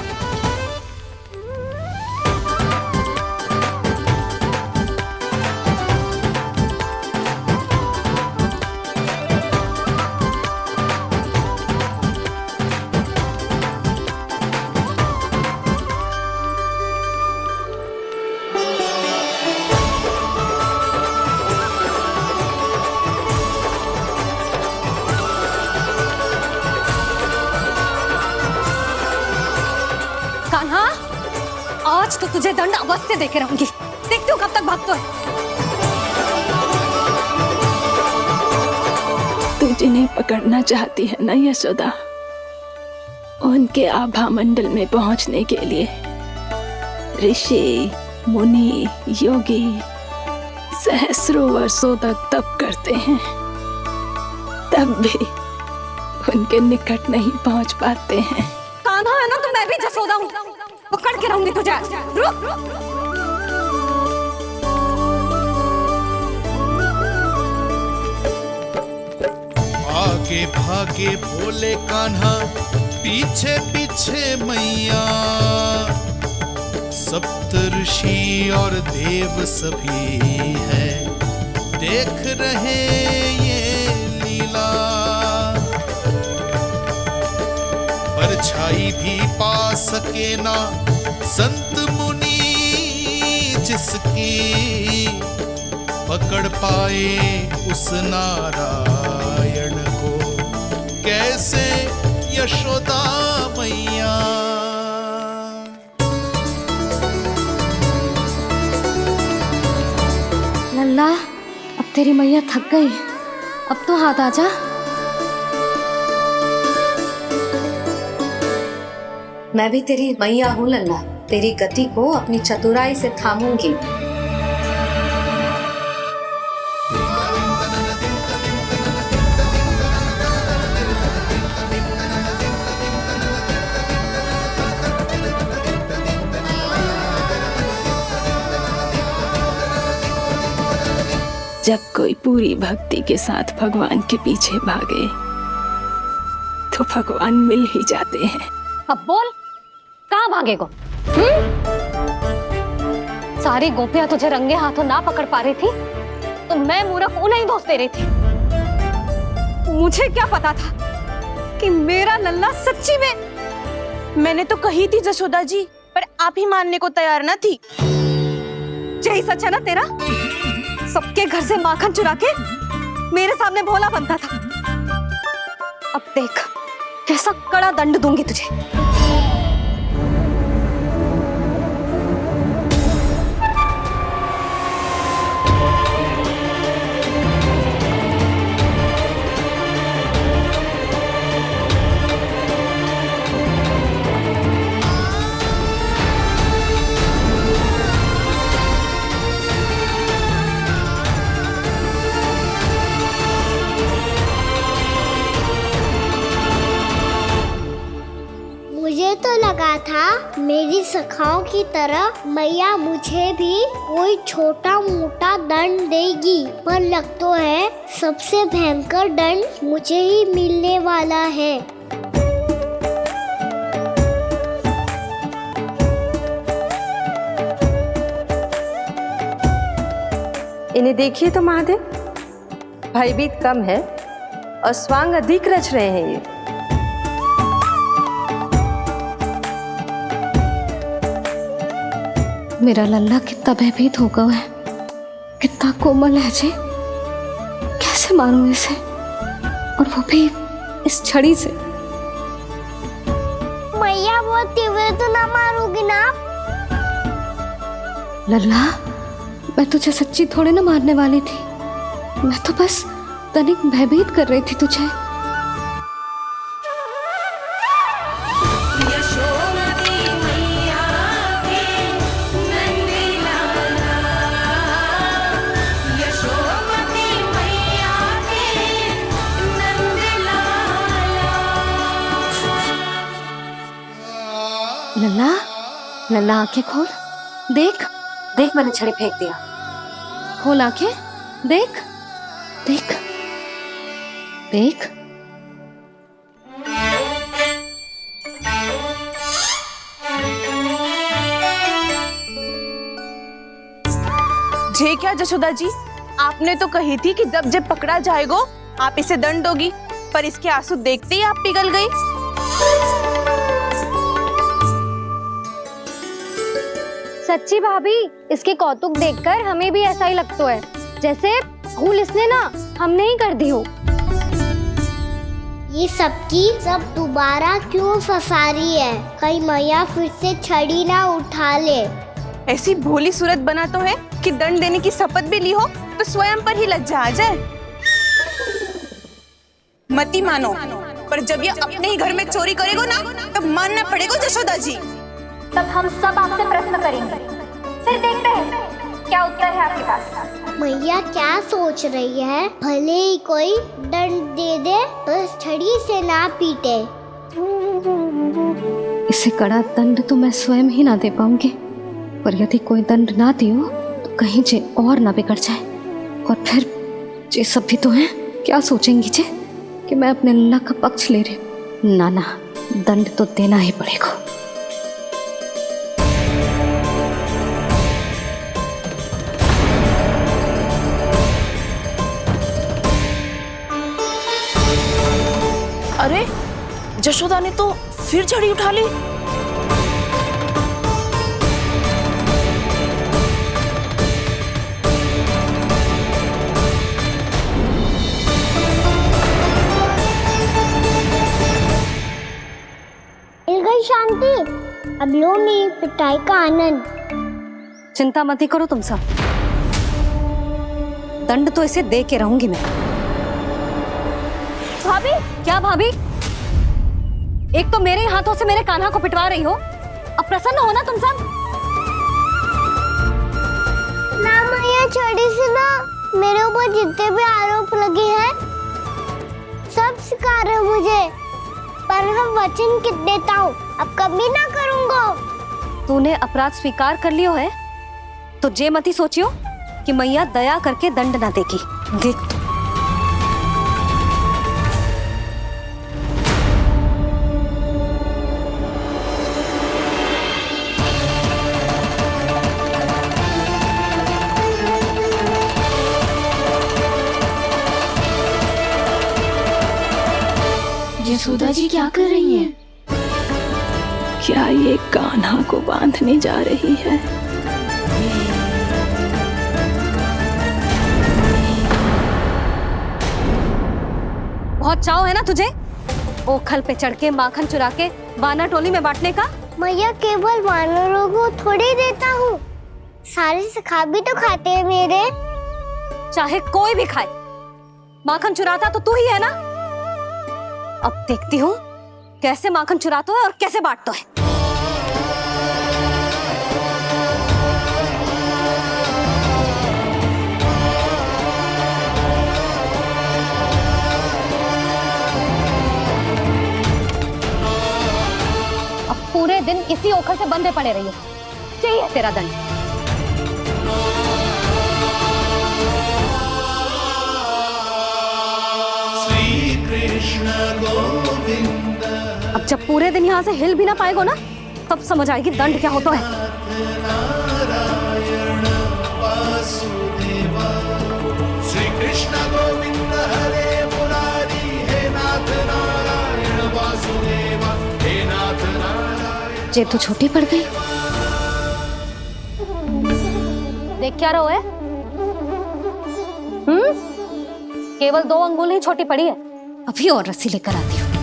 कान्हा, आज तो तुझे दंड अवश्य देके रहूंगी। देखती हूँ कब तक भागता है।
तू जिन्हें पकड़ना चाहती है ना यशोदा, उनके आभा मंडल में पहुंचने के लिए ऋषि, मुनि, योगी सहस्रों वर्षों तक तप करते हैं, तब भी उनके निकट नहीं पहुंच पाते हैं।
कान्हा है ना, तो मैं भी जसोदा हूँ, पकड़ के रहूंगी तुझे। रुक।
आगे भागे भोले कान्हा, पीछे पीछे मैया, सप्त ऋषि और देव सभी है देख रहे ये लीला। परछाई भी पा सके ना संत मुनि जिसकी, पकड़ पाए उस नारायण को कैसे यशोदा मैया।
लल्ला, अब तेरी मैया थक गई, अब तो हाथ आजा।
मैं भी तेरी मैया हूँ लल्ला, तेरी गति को अपनी चतुराई से थामूंगी।
जब कोई पूरी भक्ति के साथ भगवान के पीछे भागे तो भगवान मिल ही जाते हैं।
अब बोल, कहाँ भागेगा? सारी गोपियां तुझे रंगे हाथों ना पकड़ पा रही थी, तो मैं मूर्ख उन्हें ही दोष दे रही थी। मुझे क्या पता था कि मेरा लल्ला सच्ची में।
मैंने तो कही थी जशोदा जी, पर आप ही मानने को तैयार ना थी।
यही सच है ना तेरा? सबके घर से माखन चुरा के मेरे सामने भोला बनता था। अब देख कैसा कड़ा दंड दूंगी तुझे।
लगा था मेरी सखाओं की तरह मैया मुझे भी कोई छोटा मोटा दंड देगी, पर लग तो है सबसे भयंकर दंड मुझे ही मिलने वाला है।
इन्हें देखिए तो महादेव, भयभीत कम है और स्वांग अधिक रच रहे हैं ये।
मेरा लल्ला कितना भयभीत होगा है, कितना कोमल है जी, कैसे मारूं इसे, और वो भी इस छड़ी से।
मैया बहुत तीव्र तो ना मारोगी ना?
लल्ला, मैं तुझे सच्ची थोड़े ना मारने वाली थी, मैं तो बस तनिक भयभीत कर रही थी तुझे। लल्ला, लल्ला आंखें खोल, देख
देख मैंने छड़ी फेंक दिया।
खोल आंखें, देख देख देख।
जे क्या जशोदा जी, आपने तो कही थी कि जब जब पकड़ा जाएगा आप इसे दंड दोगी, पर इसके आंसू देखते ही आप पिघल गई।
सच्ची भाभी, इसके कौतुक देखकर हमें भी ऐसा ही लगता है, जैसे भूल इसने ना हमने ही कर दी हो। ये सबकी सब दोबारा क्यों फंसा रही है? कहीं मैया फिर से छड़ी ना उठा ले।
ऐसी भोली सूरत बना तो है कि दंड देने की शपथ भी ली हो तो स्वयं पर ही लज्जा आ जाए। मती मानो, पर जब ये अपने ही घर में चोरी करेगो ना, तब मानना पड़ेगा जशोदा जी।
तब हम सब आपसे प्रश्न करेंगे, फिर देखते हैं क्या उत्तर है आपके पास।
मैया क्या सोच रही है? भले ही कोई दंड दे दे, बस छड़ी से ना पीटे।
इसे कड़ा दंड तो मैं स्वयं ही ना दे पाऊंगी, पर यदि कोई दंड ना दियो तो कहीं जे और ना बिगड़ जाए, और फिर जे सब भी तो हैं, क्या सोचेंगी जे कि मैं अपने लल्ला का पक्ष ले रही हूँ। ना ना, दंड तो देना ही पड़ेगा।
अरे जशोदा ने तो फिर छड़ी उठा ली।
मिल गई शांति, अब लो मेरी पिटाई का आनंद।
चिंता मत ही करो तुम सब, दंड तो इसे दे के रहूंगी मैं।
भाभी,
क्या भाभी? एक तो मेरे हाथों से मेरे कान्हा को पिटवा रही हो, अब प्रसन्न हो ना तुम सब?
ना मैया, छड़ी से ना मेरे ऊपर जितने भी आरोप लगे हैं सब स्वीकार है मुझे, पर मैं वचन कित देता हूँ, अब कभी ना करूँगा।
तूने अपराध स्वीकार कर लियो है तो जे मत ही सोचियो कि मैया दया करके दंड ना देगी। देख तू।
यशोदा जी क्या कर रही हैं?
क्या ये कान्हा को बांधने जा रही है?
बहुत चाव है ना तुझे ओखल पे चढ़ के माखन चुरा के वानर टोली में बांटने का?
मैया, केवल वानरों को थोड़ी देता हूँ, सारे सखा भी तो खाते हैं मेरे।
चाहे कोई भी खाए, माखन चुराता तो तू ही है ना। अब देखती हूँ कैसे माखन चुराता है और कैसे बांटता है। अब पूरे दिन दिन इसी ओखर से बंधे पड़े रहिए। चाहिए तेरा दंड।
श्री कृष्ण गोविंद।
अब जब पूरे दिन यहाँ से हिल भी ना पाएगो ना, तब समझ आएगी दंड क्या होता है।
नारायण वासुदेव। श्री कृष्ण गोविंद हरे मुरारी। हे नाथ नारायण वासुदेव। हे नाथ नारायण।
जे तो छोटी पड़ गई। देख क्या रहो है? केवल 2 अंगुल ही छोटी पड़ी है। अभी और रस्सी लेकर आती हूँ।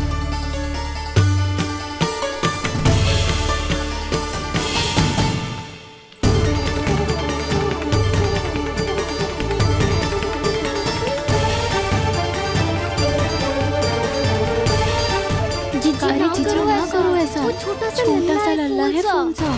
जीजी ना करो ऐसा। छोटा सा लल्ला है कौन सा?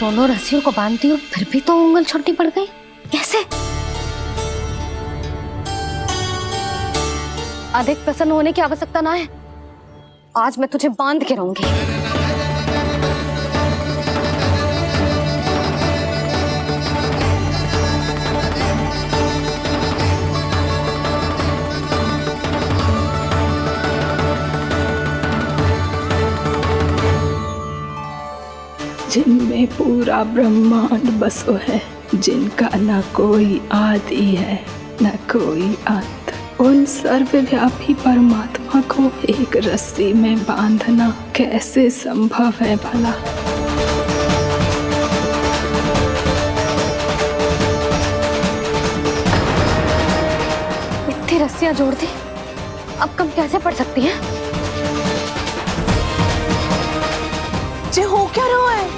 दोनों रस्सियों को बांधती हूँ, फिर भी तो उंगल छोटी पड़ गई। कैसे? अधिक प्रसन्न होने की आवश्यकता ना है। आज मैं तुझे बांध के रहूंगी।
जिनमें पूरा ब्रह्मांड बसो है, जिनका न कोई आदि है न कोई अंत, उन सर्वव्यापी परमात्मा को एक रस्सी में बांधना कैसे संभव है भला?
इतनी रस्सियां जोड़ दी, अब कम कैसे पड़ सकती हैं?
जे हो क्या रहा है?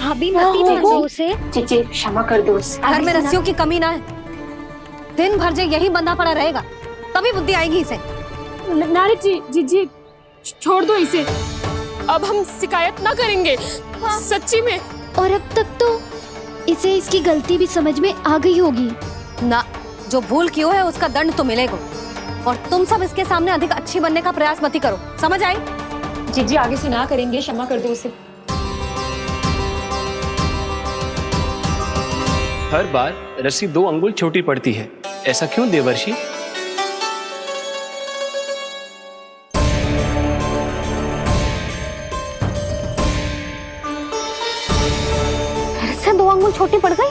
भाभी मत उसे।
चीची क्षमा कर दो उसे।
घर में रस्सियों की कमी ना है। दिन भर जे यही बंधा पड़ा रहेगा, तभी बुद्धि आएगी इसे।
नारी जी छोड़ दो इसे। अब हम शिकायत ना करेंगे। सच्ची में।
और अब तक तो इसे इसकी गलती भी समझ में आ गई होगी
ना। जो भूल की है उसका दंड तो मिलेगा। और तुम सब इसके सामने अधिक अच्छी बनने का प्रयास मत ही करो। समझ आई?
जीजी आगे से ना करेंगे, क्षमा कर दो उसे।
हर बार रस्सी 2 अंगुल छोटी पड़ती है, ऐसा क्यों देवर्षि?
फिर से 2 अंगुल छोटी पड़ गई?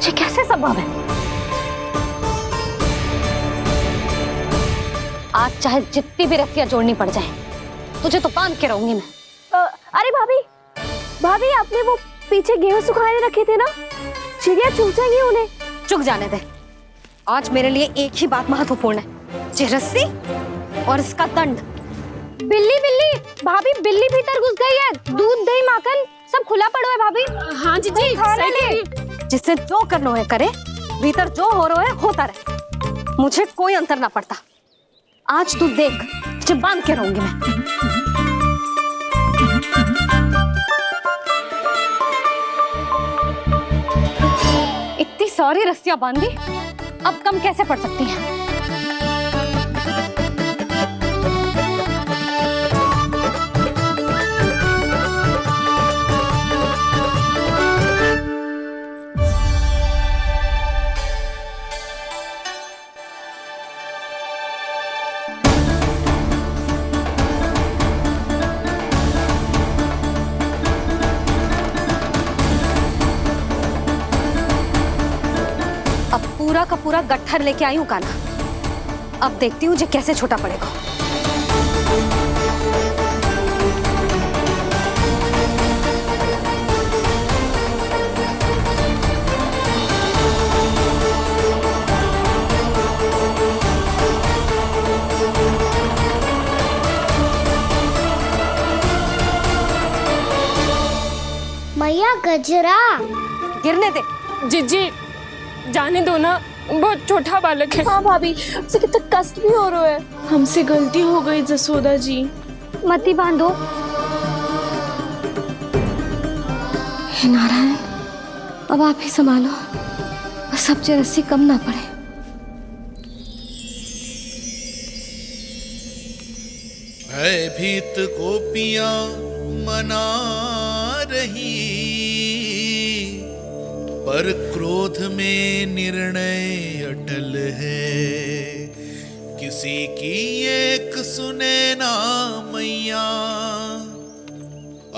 ये कैसे संभव है? आज चाहे जितनी भी रस्सियां जोड़नी पड़ जाए, तुझे तो बांध के रहूंगी मैं।
अरे भाभी आपने वो पीछे गेहूं सुखाने रखे थे ना, चिड़िया चुग जाएंगी उन्हें।
चुग जाने दे। आज मेरे लिए एक ही बात महत्वपूर्ण है, ये रस्सी और इसका दंड।
बिल्ली भाभी, बिल्ली भीतर घुस गई है। दूध दही माखन सब खुला पड़ो है भाभी।
हाँ जी सही कह रही है।
जिससे जो करना है करे, भीतर जो हो रहा है होता रहे, मुझे कोई अंतर ना पड़ता। आज तू देख, तुझे बांध के रहूंगी मैं। इतनी सारी रस्सियां बांधी, अब कम कैसे पड़ सकती हैं? पूरा का पूरा गट्ठर लेके आई हूँ कान्हा। अब देखती हूँ जे कैसे छोटा पड़ेगा।
मैया गजरा।
गिरने दे।
जीजी जाने दो ना, बहुत छोटा बालक है।
हाँ भाभी, उसे कितना कष्ट भी हो रहा है। हमसे गलती हो गई जसोदा जी।
मती बांधो। हे नारायण, अब आप ही संभालो, बस अब रस्सी कम ना पड़े।
भयभीत गोपियां मना रही, पर क्रोध में निर्णय अटल है। किसी की एक सुने ना मैया,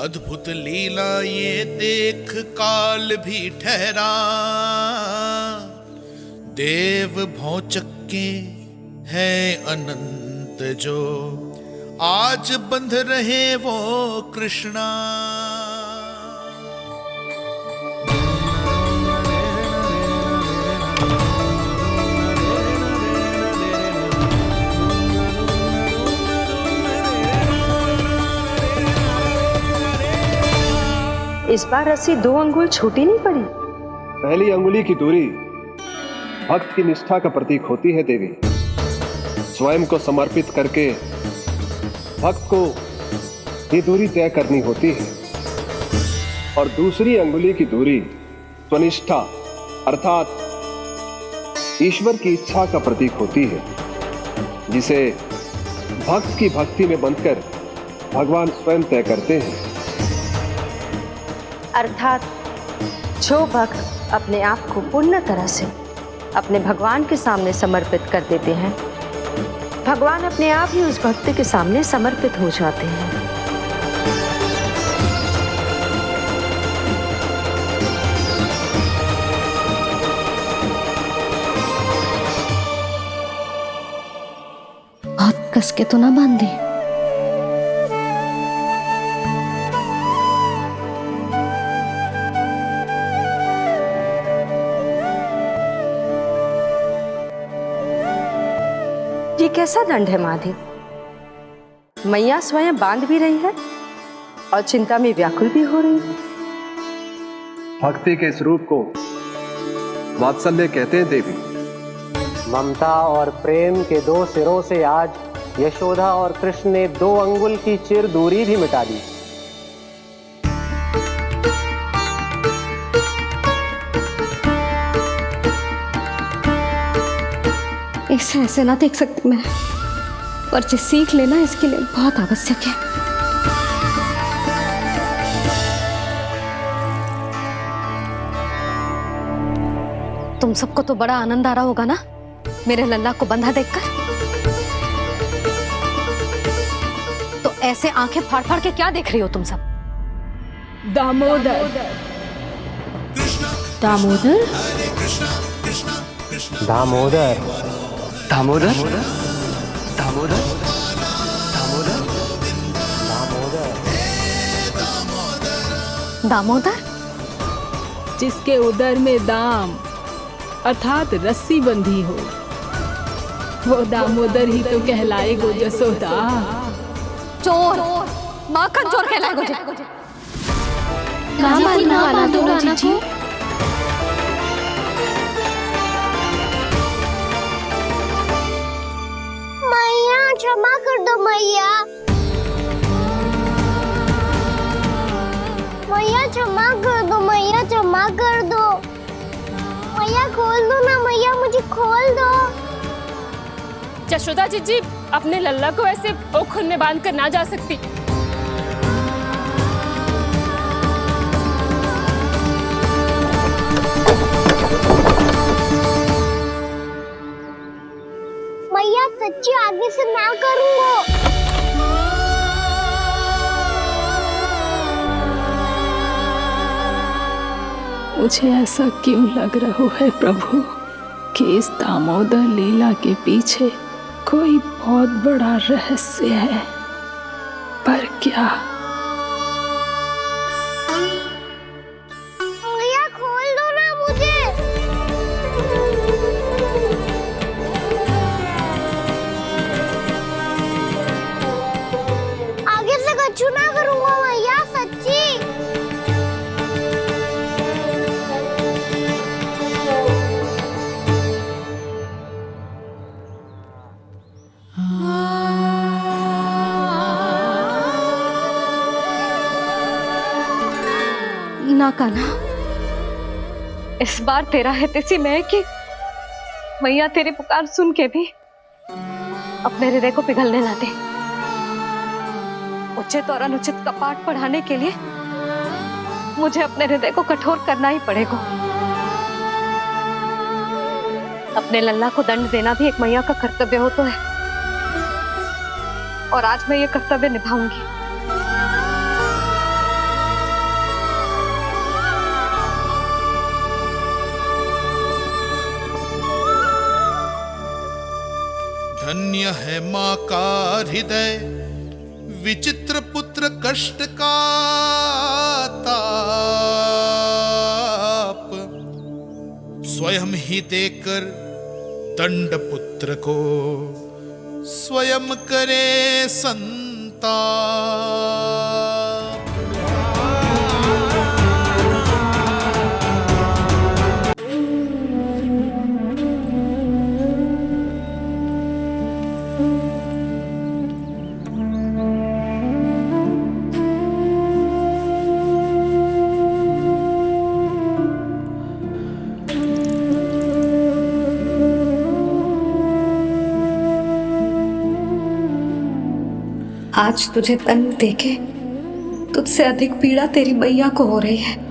अद्भुत लीला ये देख काल भी ठहरा। देव भौचक्के हैं अनंत जो, आज बंध रहे वो कृष्णा।
इस बार रस्सी 2 अंगुल छोटी नहीं पड़ी।
पहली अंगुली की दूरी भक्त की निष्ठा का प्रतीक होती है देवी। स्वयं को समर्पित करके भक्त को ये दूरी तय करनी होती है। और दूसरी अंगुली की दूरी स्वनिष्ठा अर्थात ईश्वर की इच्छा का प्रतीक होती है, जिसे भक्त की भक्ति में बंधकर भगवान स्वयं तय करते हैं।
अर्थात जो भक्त अपने आप को पूर्ण तरह से अपने भगवान के सामने समर्पित कर देते हैं, भगवान अपने आप ही उस भक्त के सामने समर्पित हो जाते हैं।
बहुत कस के तो ना बांधे।
ये कैसा दंड है माधे? मैया स्वयं बांध भी रही है और चिंता में व्याकुल भी हो रही है।
भक्ति के इस रूप को वात्सल्य कहते हैं देवी।
ममता और प्रेम के 2 सिरों से आज यशोदा और कृष्ण ने 2 अंगुल की चिर दूरी भी मिटा दी।
इसे ऐसे ना देख सकती मैं, पर जो सीख लेना इसके लिए बहुत आवश्यक है।
तुम सबको तो बड़ा आनंद आ रहा होगा ना मेरे लल्ला को बंधा देखकर। तो ऐसे आंखें फाड़ फाड़ के क्या देख रही हो तुम सब?
दामोदर
दामोदर
दामोदर
दामोदर दामोदर
दामोदर,
जिसके उदर में दाम अर्थात रस्सी बंधी हो, वो दामोदर ही तो कहलाए गो जसोदा।
चोर, माखन चोर कहलाए गो।
मैया क्षमा कर दो मैया। मैया क्षमा कर दो, मैया क्षमा कर दो। मैया खोल दो ना मैया, मुझे खोल दो।
यशोदा जीजी अपने लल्ला को ऐसे ओखुन में बांध कर ना जा सकती।
मैया सच्ची आगे से ना करूंगा।
मुझे ऐसा क्यों लग रहा है प्रभु कि इस दामोदर लीला के पीछे कोई बहुत बड़ा रहस्य है, पर क्या?
मैया खोल दो ना मुझे। आगे से कछु ना करूंगा मैया, सच्ची।
ना कान्हा, इस बार तेरा हित इसी में है कि मैया तेरी पुकार सुन के भी अपने हृदय को पिघलने ना दे। उचित और अनुचित का पाठ पढ़ाने के लिए मुझे अपने हृदय को कठोर करना ही पड़ेगा। अपने लल्ला को दंड देना भी एक मैया का कर्तव्य हो तो है, और आज मैं ये कर्तव्य निभाऊंगी।
धन्य है माँ का हृदय, विचित्र पुत्र कष्ट का ताप, स्वयं ही देकर दंड पुत्र को स्वयं करे संताप।
आज तुझे दंड देके तुझसे अधिक पीड़ा तेरी मैया को हो रही है।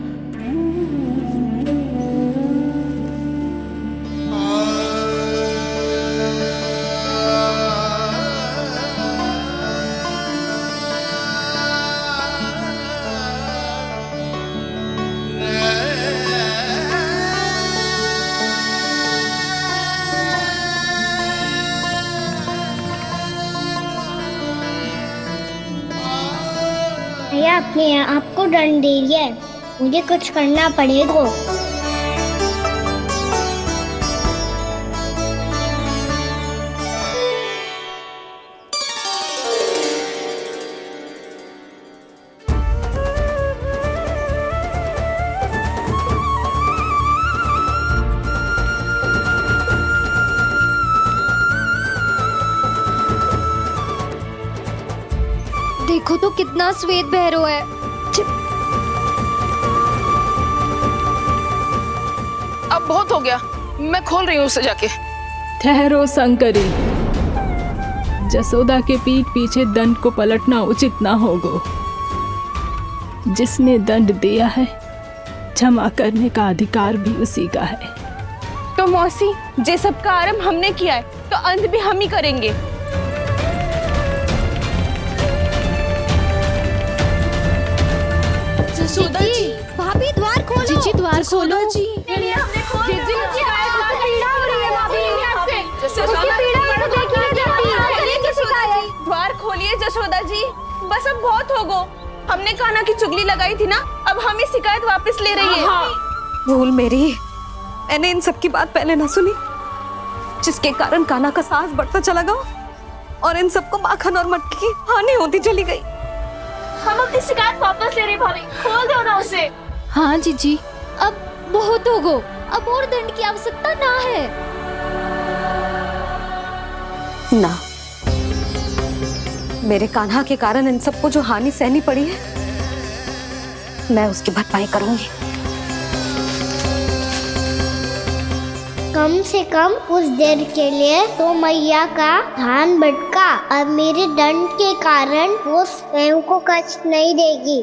भैया अपने आप को दंड दे रही है, मुझे कुछ करना पड़ेगा।
देखो तो कितना श्वेत भैरव है।
अब बहुत हो गया, मैं खोल रही हूँ उसे जाके।
ठहरो शंकरी, जसोदा के पीठ पीछे दंड को पलटना उचित ना होगा। जिसने दंड दिया है क्षमा करने का अधिकार भी उसी का है।
तो मौसी, जे सब का आरंभ हमने किया है तो अंत भी हम ही करेंगे।
जसोदा जी, भाभी द्वार खोलो।
जीजी द्वार खोलो। जी
द्वार खोलिए जसोदा जी, बस अब बहुत हो गो। हमने कान्हा की चुगली लगाई थी ना, अब हम ये शिकायत वापस ले रही है।
भूल मेरी, मैंने इन सब की बात पहले ना सुनी, जिसके कारण कान्हा का साहस बढ़ता चला गया और इन सबको माखन और मटकी की हानि होती चली गई।
हम अपनी शिकायत वापस ले रहे भाभी, खोल दो ना उसे।
हाँ जीजी, अब बहुत हो गो, अब और दंड की आवश्यकता ना है।
ना, मेरे कान्हा के कारण इन सबको जो हानि सहनी पड़ी है, मैं उसकी भरपाई करूंगी।
कम से कम कुछ देर के लिए तो मैया का ध्यान भटका और मेरे दंड के कारण वो स्वयं को कष्ट नहीं देगी।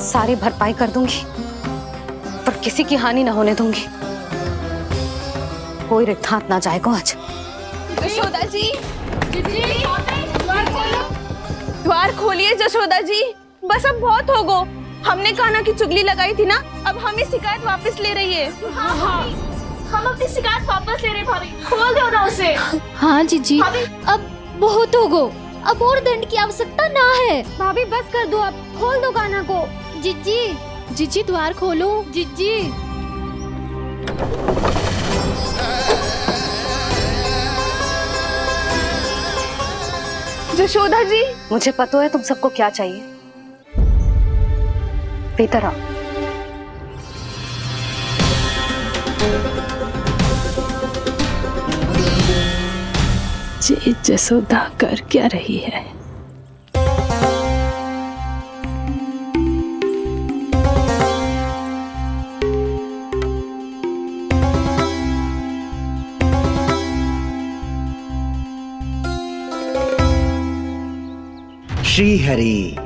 सारी भरपाई कर दूंगी, पर किसी की हानि ना होने दूंगी। कोई रिक्त हाथ ना जाएगा आज।
जसोदा जी, द्वार खोलिए जसोदा जी, बस अब बहुत हो गो। हमने कान्हा की चुगली लगाई थी ना, अब हम ये शिकायत वापस ले रही है।
हम अपनी शिकायत वापस ले रहे भाभी, खोल दो ना उसे।
हाँ जीजी, अब बहुत हो गो, अब और दंड की आवश्यकता ना है।
भाभी बस कर दो, अब खोल दो कान्हा को।
जीजी द्वार खोलो। जीजी
जशोदा जी,
मुझे पता है तुम सबको क्या चाहिए। भीतर आओ।
ये जसोदा कर क्या रही है?
श्री हरि,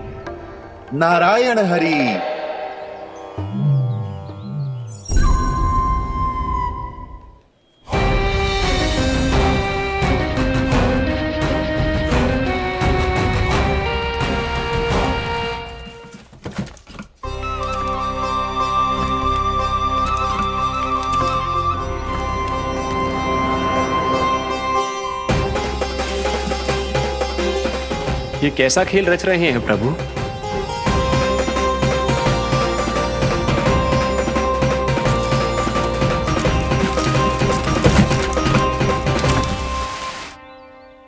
नारायण हरि।
ये कैसा खेल रच रहे हैं प्रभु?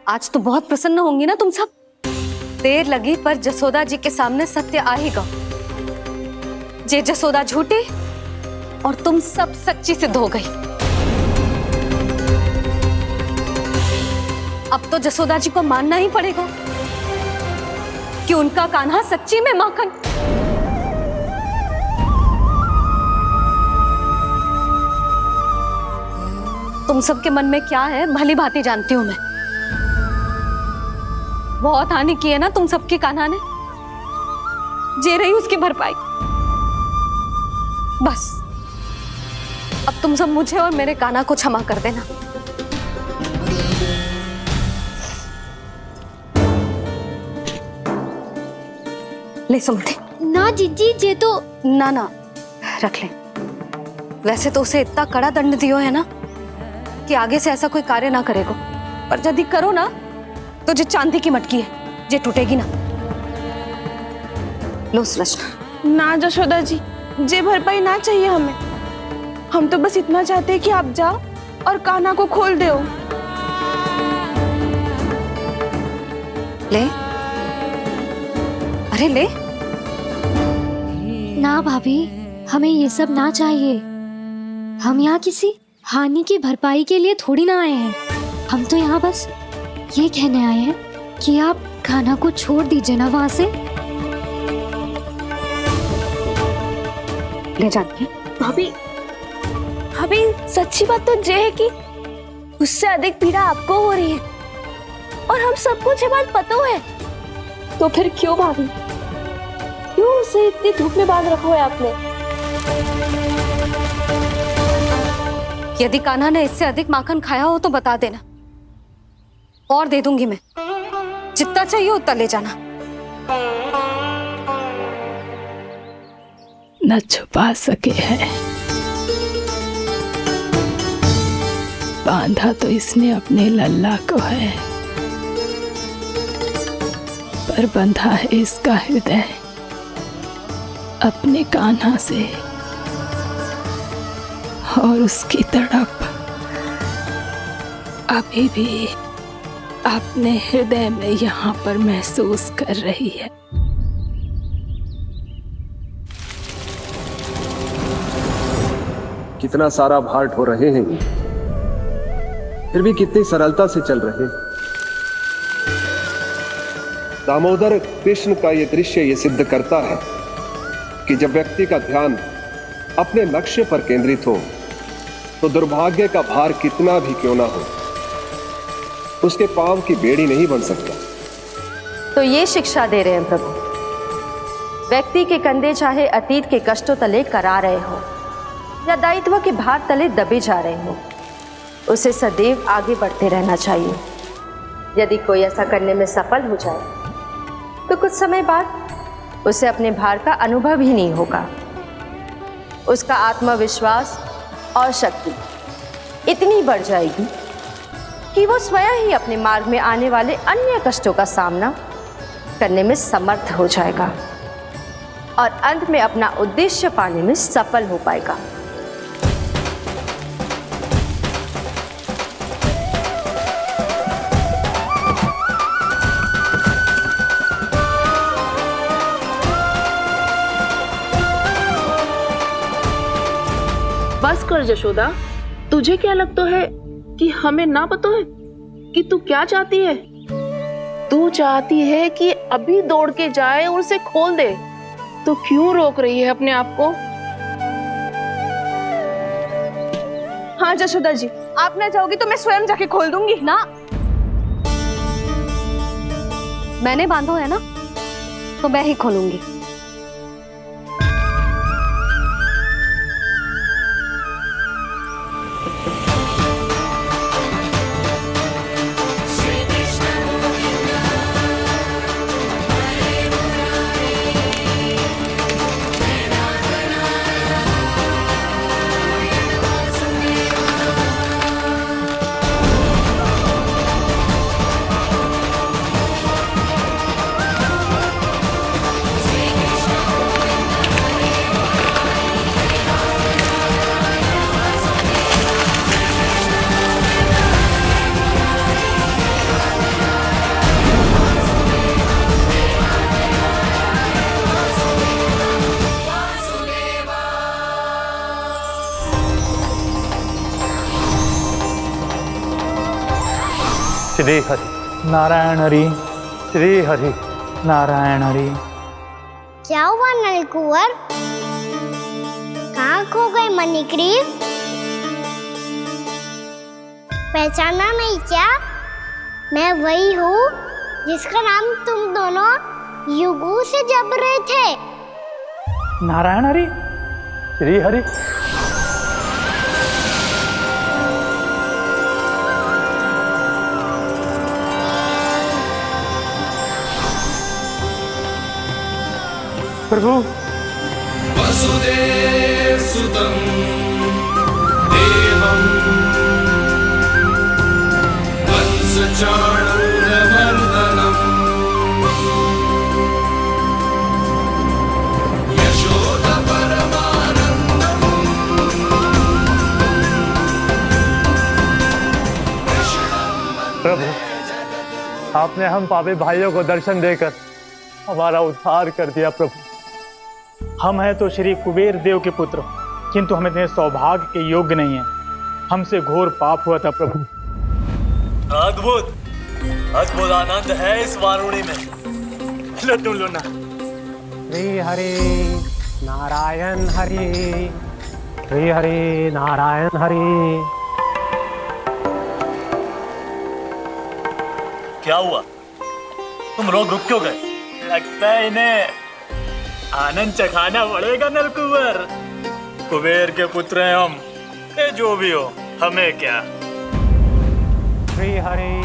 आज तो बहुत प्रसन्न होंगी ना तुम सब। देर लगी पर जसोदा जी के सामने सत्य आएगा। जे जसोदा झूठी और तुम सब सच्ची सिद्ध हो गई। अब तो जसोदा जी को मानना ही पड़ेगा कि उनका कान्हा सच्ची में माखन। तुम सबके मन में क्या है भली भांति जानती हूं मैं। बहुत हानि की है ना तुम सबकी कान्हा ने। जे रही उसकी भरपाई। बस अब तुम सब मुझे और मेरे कान्हा को क्षमा कर देना। ले सुमति।
ना जीजी जे तो
ना रख ले। वैसे तो उसे इतना कड़ा दंड दियो है ना कि आगे से ऐसा कोई कार्य ना करेगा। पर यदि करो ना तो जो चांदी की मटकी है जे टूटेगी ना। लो सुलक्षणा।
ना जशोदा जी, जे भरपाई ना चाहिए हमें। हम तो बस इतना चाहते हैं कि आप जाओ और कान्हा को खोल दो।
ले अरे ले।
ना भाभी, हमें ये सब ना चाहिए। हम यहाँ किसी हानि की भरपाई के लिए थोड़ी ना आए हैं। हम तो यहाँ बस ये कहने आए हैं कि आप कान्हा को छोड़ दीजिए ना वहां से।
ले जाती
भाभी, भाभी सच्ची बात तो ये है कि उससे अधिक पीड़ा आपको हो रही है और हम सबको ये बात पता है।
तो फिर क्यों भाभी, क्यों उसे इतनी धूप में बांध रखा है आपने?
यदि कान्हा ने इससे अधिक माखन खाया हो तो बता देना और दे दूंगी मैं। जितना चाहिए उतना ले जाना।
न छुपा सके है, बांधा तो इसने अपने लल्ला को है, पर बंधा है इसका हृदय अपने कान्हा से। और उसकी तड़प अभी भी अपने हृदय में यहाँ पर महसूस कर रही है।
कितना सारा भार ढो रहे हैं, फिर भी कितनी सरलता से चल रहे हैं। दामोदर कृष्ण का यह दृश्य ये सिद्ध करता है कि जब व्यक्ति का ध्यान अपने लक्ष्य पर केंद्रित हो तो दुर्भाग्य का भार कितना भी क्यों ना हो, उसके पांव की बेड़ी नहीं बन सकता।
तो ये शिक्षा दे रहे हैं प्रभु। व्यक्ति के कंधे चाहे अतीत के कष्टों तले करा रहे हो या दायित्व के भार तले दबे जा रहे हो, उसे सदैव आगे बढ़ते रहना चाहिए। यदि कोई ऐसा करने में सफल हो जाए तो कुछ समय बाद उसे अपने भार का अनुभव ही नहीं होगा। उसका आत्मविश्वास और शक्ति इतनी बढ़ जाएगी कि वो स्वयं ही अपने मार्ग में आने वाले अन्य कष्टों का सामना करने में समर्थ हो जाएगा और अंत में अपना उद्देश्य पाने में सफल हो पाएगा।
बस कर जशोदा, तुझे क्या लगता है कि हमें ना पता है कि तू क्या चाहती है? तू चाहती है कि अभी दौड़ के जाए और उसे खोल दे, तो क्यों रोक रही है अपने आप को? हाँ जशोदा जी, आप ना जाओगी तो मैं स्वयं जाके खोल दूंगी।
ना, मैंने बांधो है ना, तो मैं ही खोलूंगी।
श्री हरि नारायण हरि, श्री हरि नारायण हरि।
क्या हुआ नलकुंवर? कहाँ खो गए मणिग्रीव? पहचाना नहीं क्या? मैं वही हूँ जिसका नाम तुम दोनों युगों से जप रहे थे।
नारायण हरि, श्री हरि। प्रभु
वसुदेव सुतं देवं वंशचाणूरमर्दनम् यशोदपरमानन्दम्
प्रभु, आपने हम पापी भाइयों को दर्शन देकर हमारा उद्धार कर दिया। प्रभु, हम हैं तो श्री कुबेर देव के पुत्र, किंतु हम इतने सौभाग्य के योग्य नहीं हैं। हमसे घोर पाप हुआ था प्रभु।
अद्भुत अद्भुत आनंद है इस वारुणी में। लो तुम लो ना।
श्री हरि नारायण हरि, श्री हरि नारायण हरि।
क्या हुआ? तुम लोग रुक क्यों गए? लगता है इन्हें आनंद चखाना पड़ेगा नलकुंवर। कुबेर के पुत्र हैं हम, ये जो भी हो हमें क्या।
श्री हरि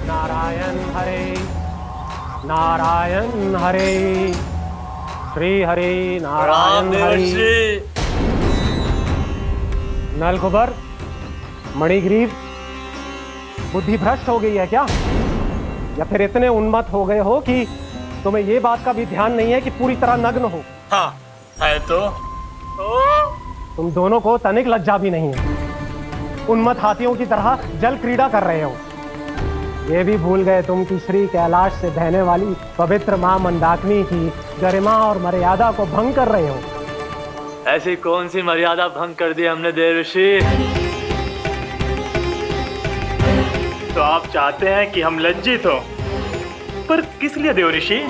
नारायण हरि, नारायण हरि, श्री हरि नारायण हरि। नलकुंवर, मणिग्रीव, बुद्धि भ्रष्ट हो गई है क्या? या फिर इतने उन्मत्त हो गए हो कि तुम्हें ये बात का भी ध्यान नहीं है कि पूरी तरह नग्न हो?
हाँ है तो
तुम दोनों को तनिक लज्जा भी नहीं है। उन्मत्त हाथियों की तरह जल क्रीड़ा कर रहे हो। ये भी भूल गए तुम कि श्री कैलाश से बहने वाली पवित्र मां मंदाकिनी की गरिमा और मर्यादा को भंग कर रहे हो।
ऐसी कौन सी मर्यादा भंग कर दी हमने देव ऋषि? तो आप चाहते हैं कि हम लज्जित हो, पर किस लिए देव ऋषि?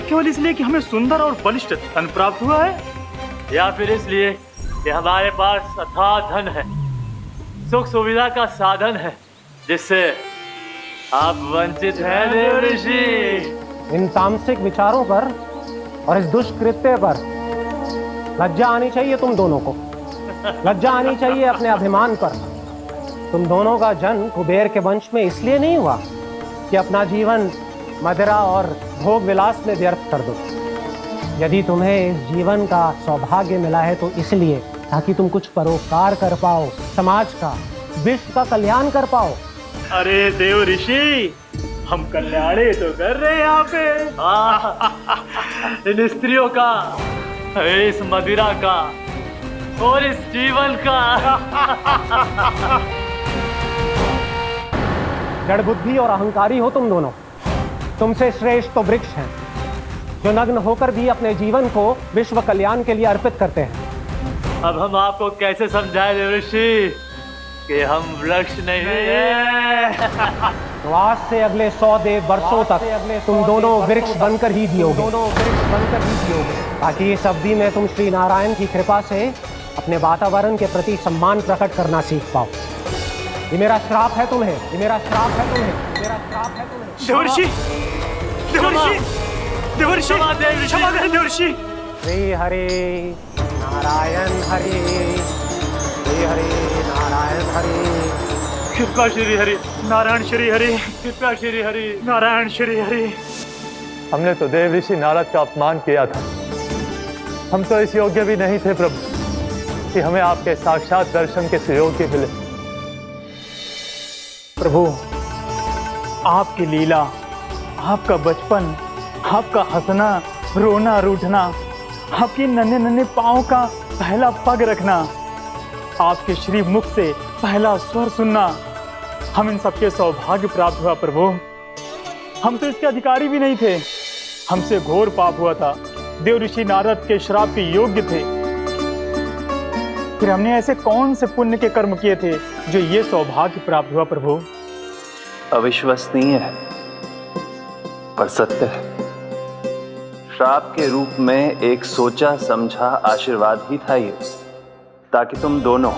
केवल इसलिए कि हमें सुंदर और बलिष्ठ धन प्राप्त हुआ है, या फिर इसलिए कि हमारे पास अथाह धन है, सुख सुविधा का साधन है, जिससे आप वंचित हैं देव ऋषि?
इन तामसिक विचारों पर और इस दुष्कृत्य पर लज्जा आनी चाहिए तुम दोनों को। लज्जा आनी चाहिए अपने अभिमान पर। तुम दोनों का जन्म कुबेर के वंश में इसलिए नहीं हुआ कि अपना जीवन मदिरा और भोग विलास में व्यर्थ कर दो। यदि तुम्हें इस जीवन का सौभाग्य मिला है तो इसलिए ताकि तुम कुछ परोपकार कर पाओ, समाज का, विश्व का कल्याण कर पाओ।
अरे देव ऋषि, हम कल्याणी तो कर रहे हैं यहाँ पे। इन स्त्रियों का, इस मदिरा का और इस जीवन का।
जड़ बुद्धि और अहंकारी हो तुम दोनों। तुमसे श्रेष्ठ तो वृक्ष हैं, जो नग्न होकर भी अपने जीवन को विश्व कल्याण के लिए अर्पित करते हैं।
अब हम आपको कैसे समझाएं देव ऋषि कि हम वृक्ष नहीं हैं?
तो आज से अगले 100 वर्षों तक तुम दोनों वृक्ष बनकर ही जियोगे, ताकि इस अवधि में तुम श्री नारायण की कृपा से अपने वातावरण के प्रति सम्मान प्रकट करना सीख पाओ। ये मेरा श्राप है तुम्हें, ये मेरा श्राप है तुम्हें, मेरा श्राप है तुम्हें।
देव ऋषि, देव ऋषि, देवर्षि क्षमा दे देवर्षि।
श्री हरि नारायण हरि, श्री हरि नारायण हरि।
कृपा श्री हरि नारायण श्री हरि, कृपा श्री हरि नारायण श्री हरि।
हमने तो देव ऋषि नारद का अपमान किया था। हम तो इस योग्य भी नहीं थे प्रभु कि हमें आपके साक्षात दर्शन के सुयोग्य मिले।
प्रभु, आपकी लीला, आपका बचपन, आपका हंसना, रोना, रूठना, आपकी नन्हे नन्हे पाँव का पहला पग रखना, आपके श्री मुख से पहला स्वर सुनना, हम इन सबके सौभाग्य प्राप्त हुआ प्रभु। हम तो इसके अधिकारी भी नहीं थे। हमसे घोर पाप हुआ था, देव ऋषि नारद के श्राप के योग्य थे। फिर हमने ऐसे कौन से पुण्य के कर्म किए थे जो ये सौभाग्य प्राप्त हुआ प्रभु?
अविश्वसनीय है पर सत्य है। श्राप के रूप में एक सोचा समझा आशीर्वाद ही था ये, ताकि तुम दोनों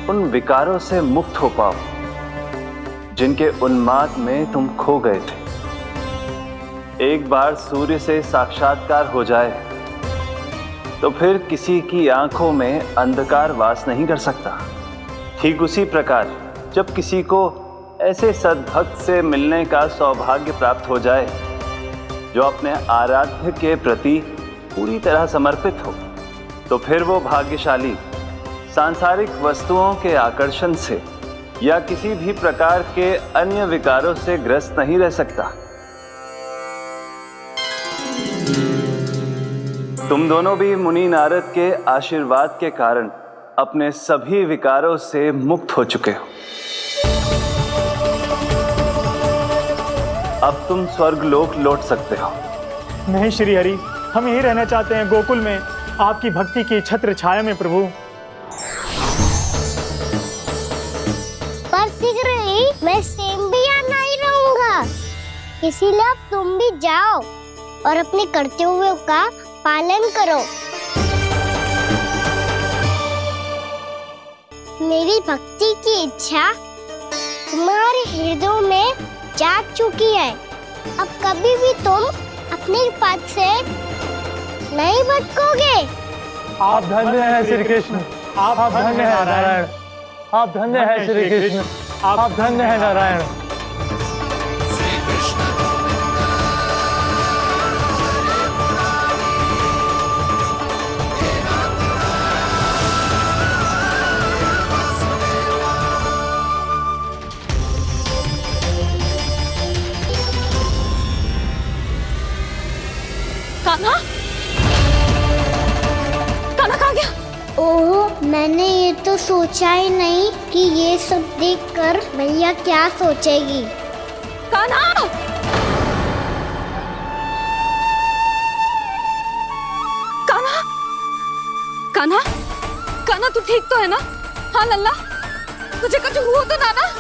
उन विकारों से मुक्त हो पाओ जिनके उन्माद में तुम खो गए थे। एक बार सूर्य से साक्षात्कार हो जाए तो फिर किसी की आंखों में अंधकार वास नहीं कर सकता। ठीक उसी प्रकार जब किसी को ऐसे सद्भक्त से मिलने का सौभाग्य प्राप्त हो जाए जो अपने आराध्य के प्रति पूरी तरह समर्पित हो, तो फिर वो भाग्यशाली सांसारिक वस्तुओं के आकर्षण से या किसी भी प्रकार के अन्य विकारों से ग्रस्त नहीं रह सकता। तुम दोनों भी मुनि नारद के आशीर्वाद के कारण अपने सभी विकारों से मुक्त हो चुके हो। अब तुम स्वर्गलोक लौट सकते हो।
नहीं श्री हरि, हम यहीं रहना चाहते हैं, गोकुल में, आपकी भक्ति की छत्र छाया में प्रभु।
पर शीघ्र ही मैं सेम्बिया नहीं रहूंगा, इसीलिए अब तुम भी जाओ और अपने कर्तव्यों का पालन करो। मेरी भक्ति की इच्छा तुम्हारे हृदय में जाग चुकी है। अब कभी भी तुम अपने पद से नहीं भटकोगे।
आप धन्य हैं श्री कृष्ण, आप धन्य हैं नारायण, आप धन्य हैं श्री कृष्ण, आप धन्य हैं नारायण।
कान्हा? कान्हा कहाँ गया?
ओह, मैंने ये तो सोचा ही नहीं कि ये सब देखकर भैया क्या सोचेगी।
कान्हा! कान्हा! कान्हा? कान्हा तू ठीक तो है ना? हाँ लल्ला, तुझे कुछ हुआ तो ना?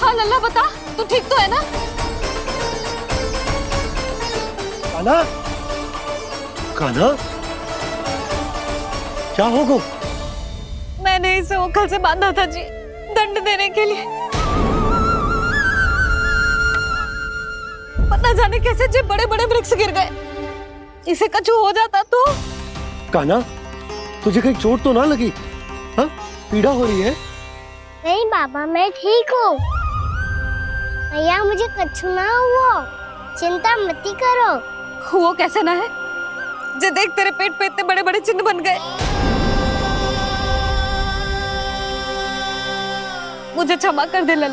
हाँ लल्ला बता, तू ठीक तो है ना?
कान्हा, कान्हा, क्या होगा?
मैंने इसे ओखल से बांधा था जी, दंड देने के लिए। पता जाने कैसे जो बड़े बड़े वृक्ष गिर गए। इसे कुछ हो जाता तो?
कान्हा, तुझे कहीं चोट तो ना लगी? हाँ, पीड़ा हो रही है?
नहीं बाबा, मैं ठीक हूँ। भैया मुझे कुछ ना हुआ, चिंता मत करो।
वो कैसे ना है? जे देख तेरे पेट पे इतने बड़े बड़े चिन्ह बन गए। मुझे क्षमा कर दे लल्ला।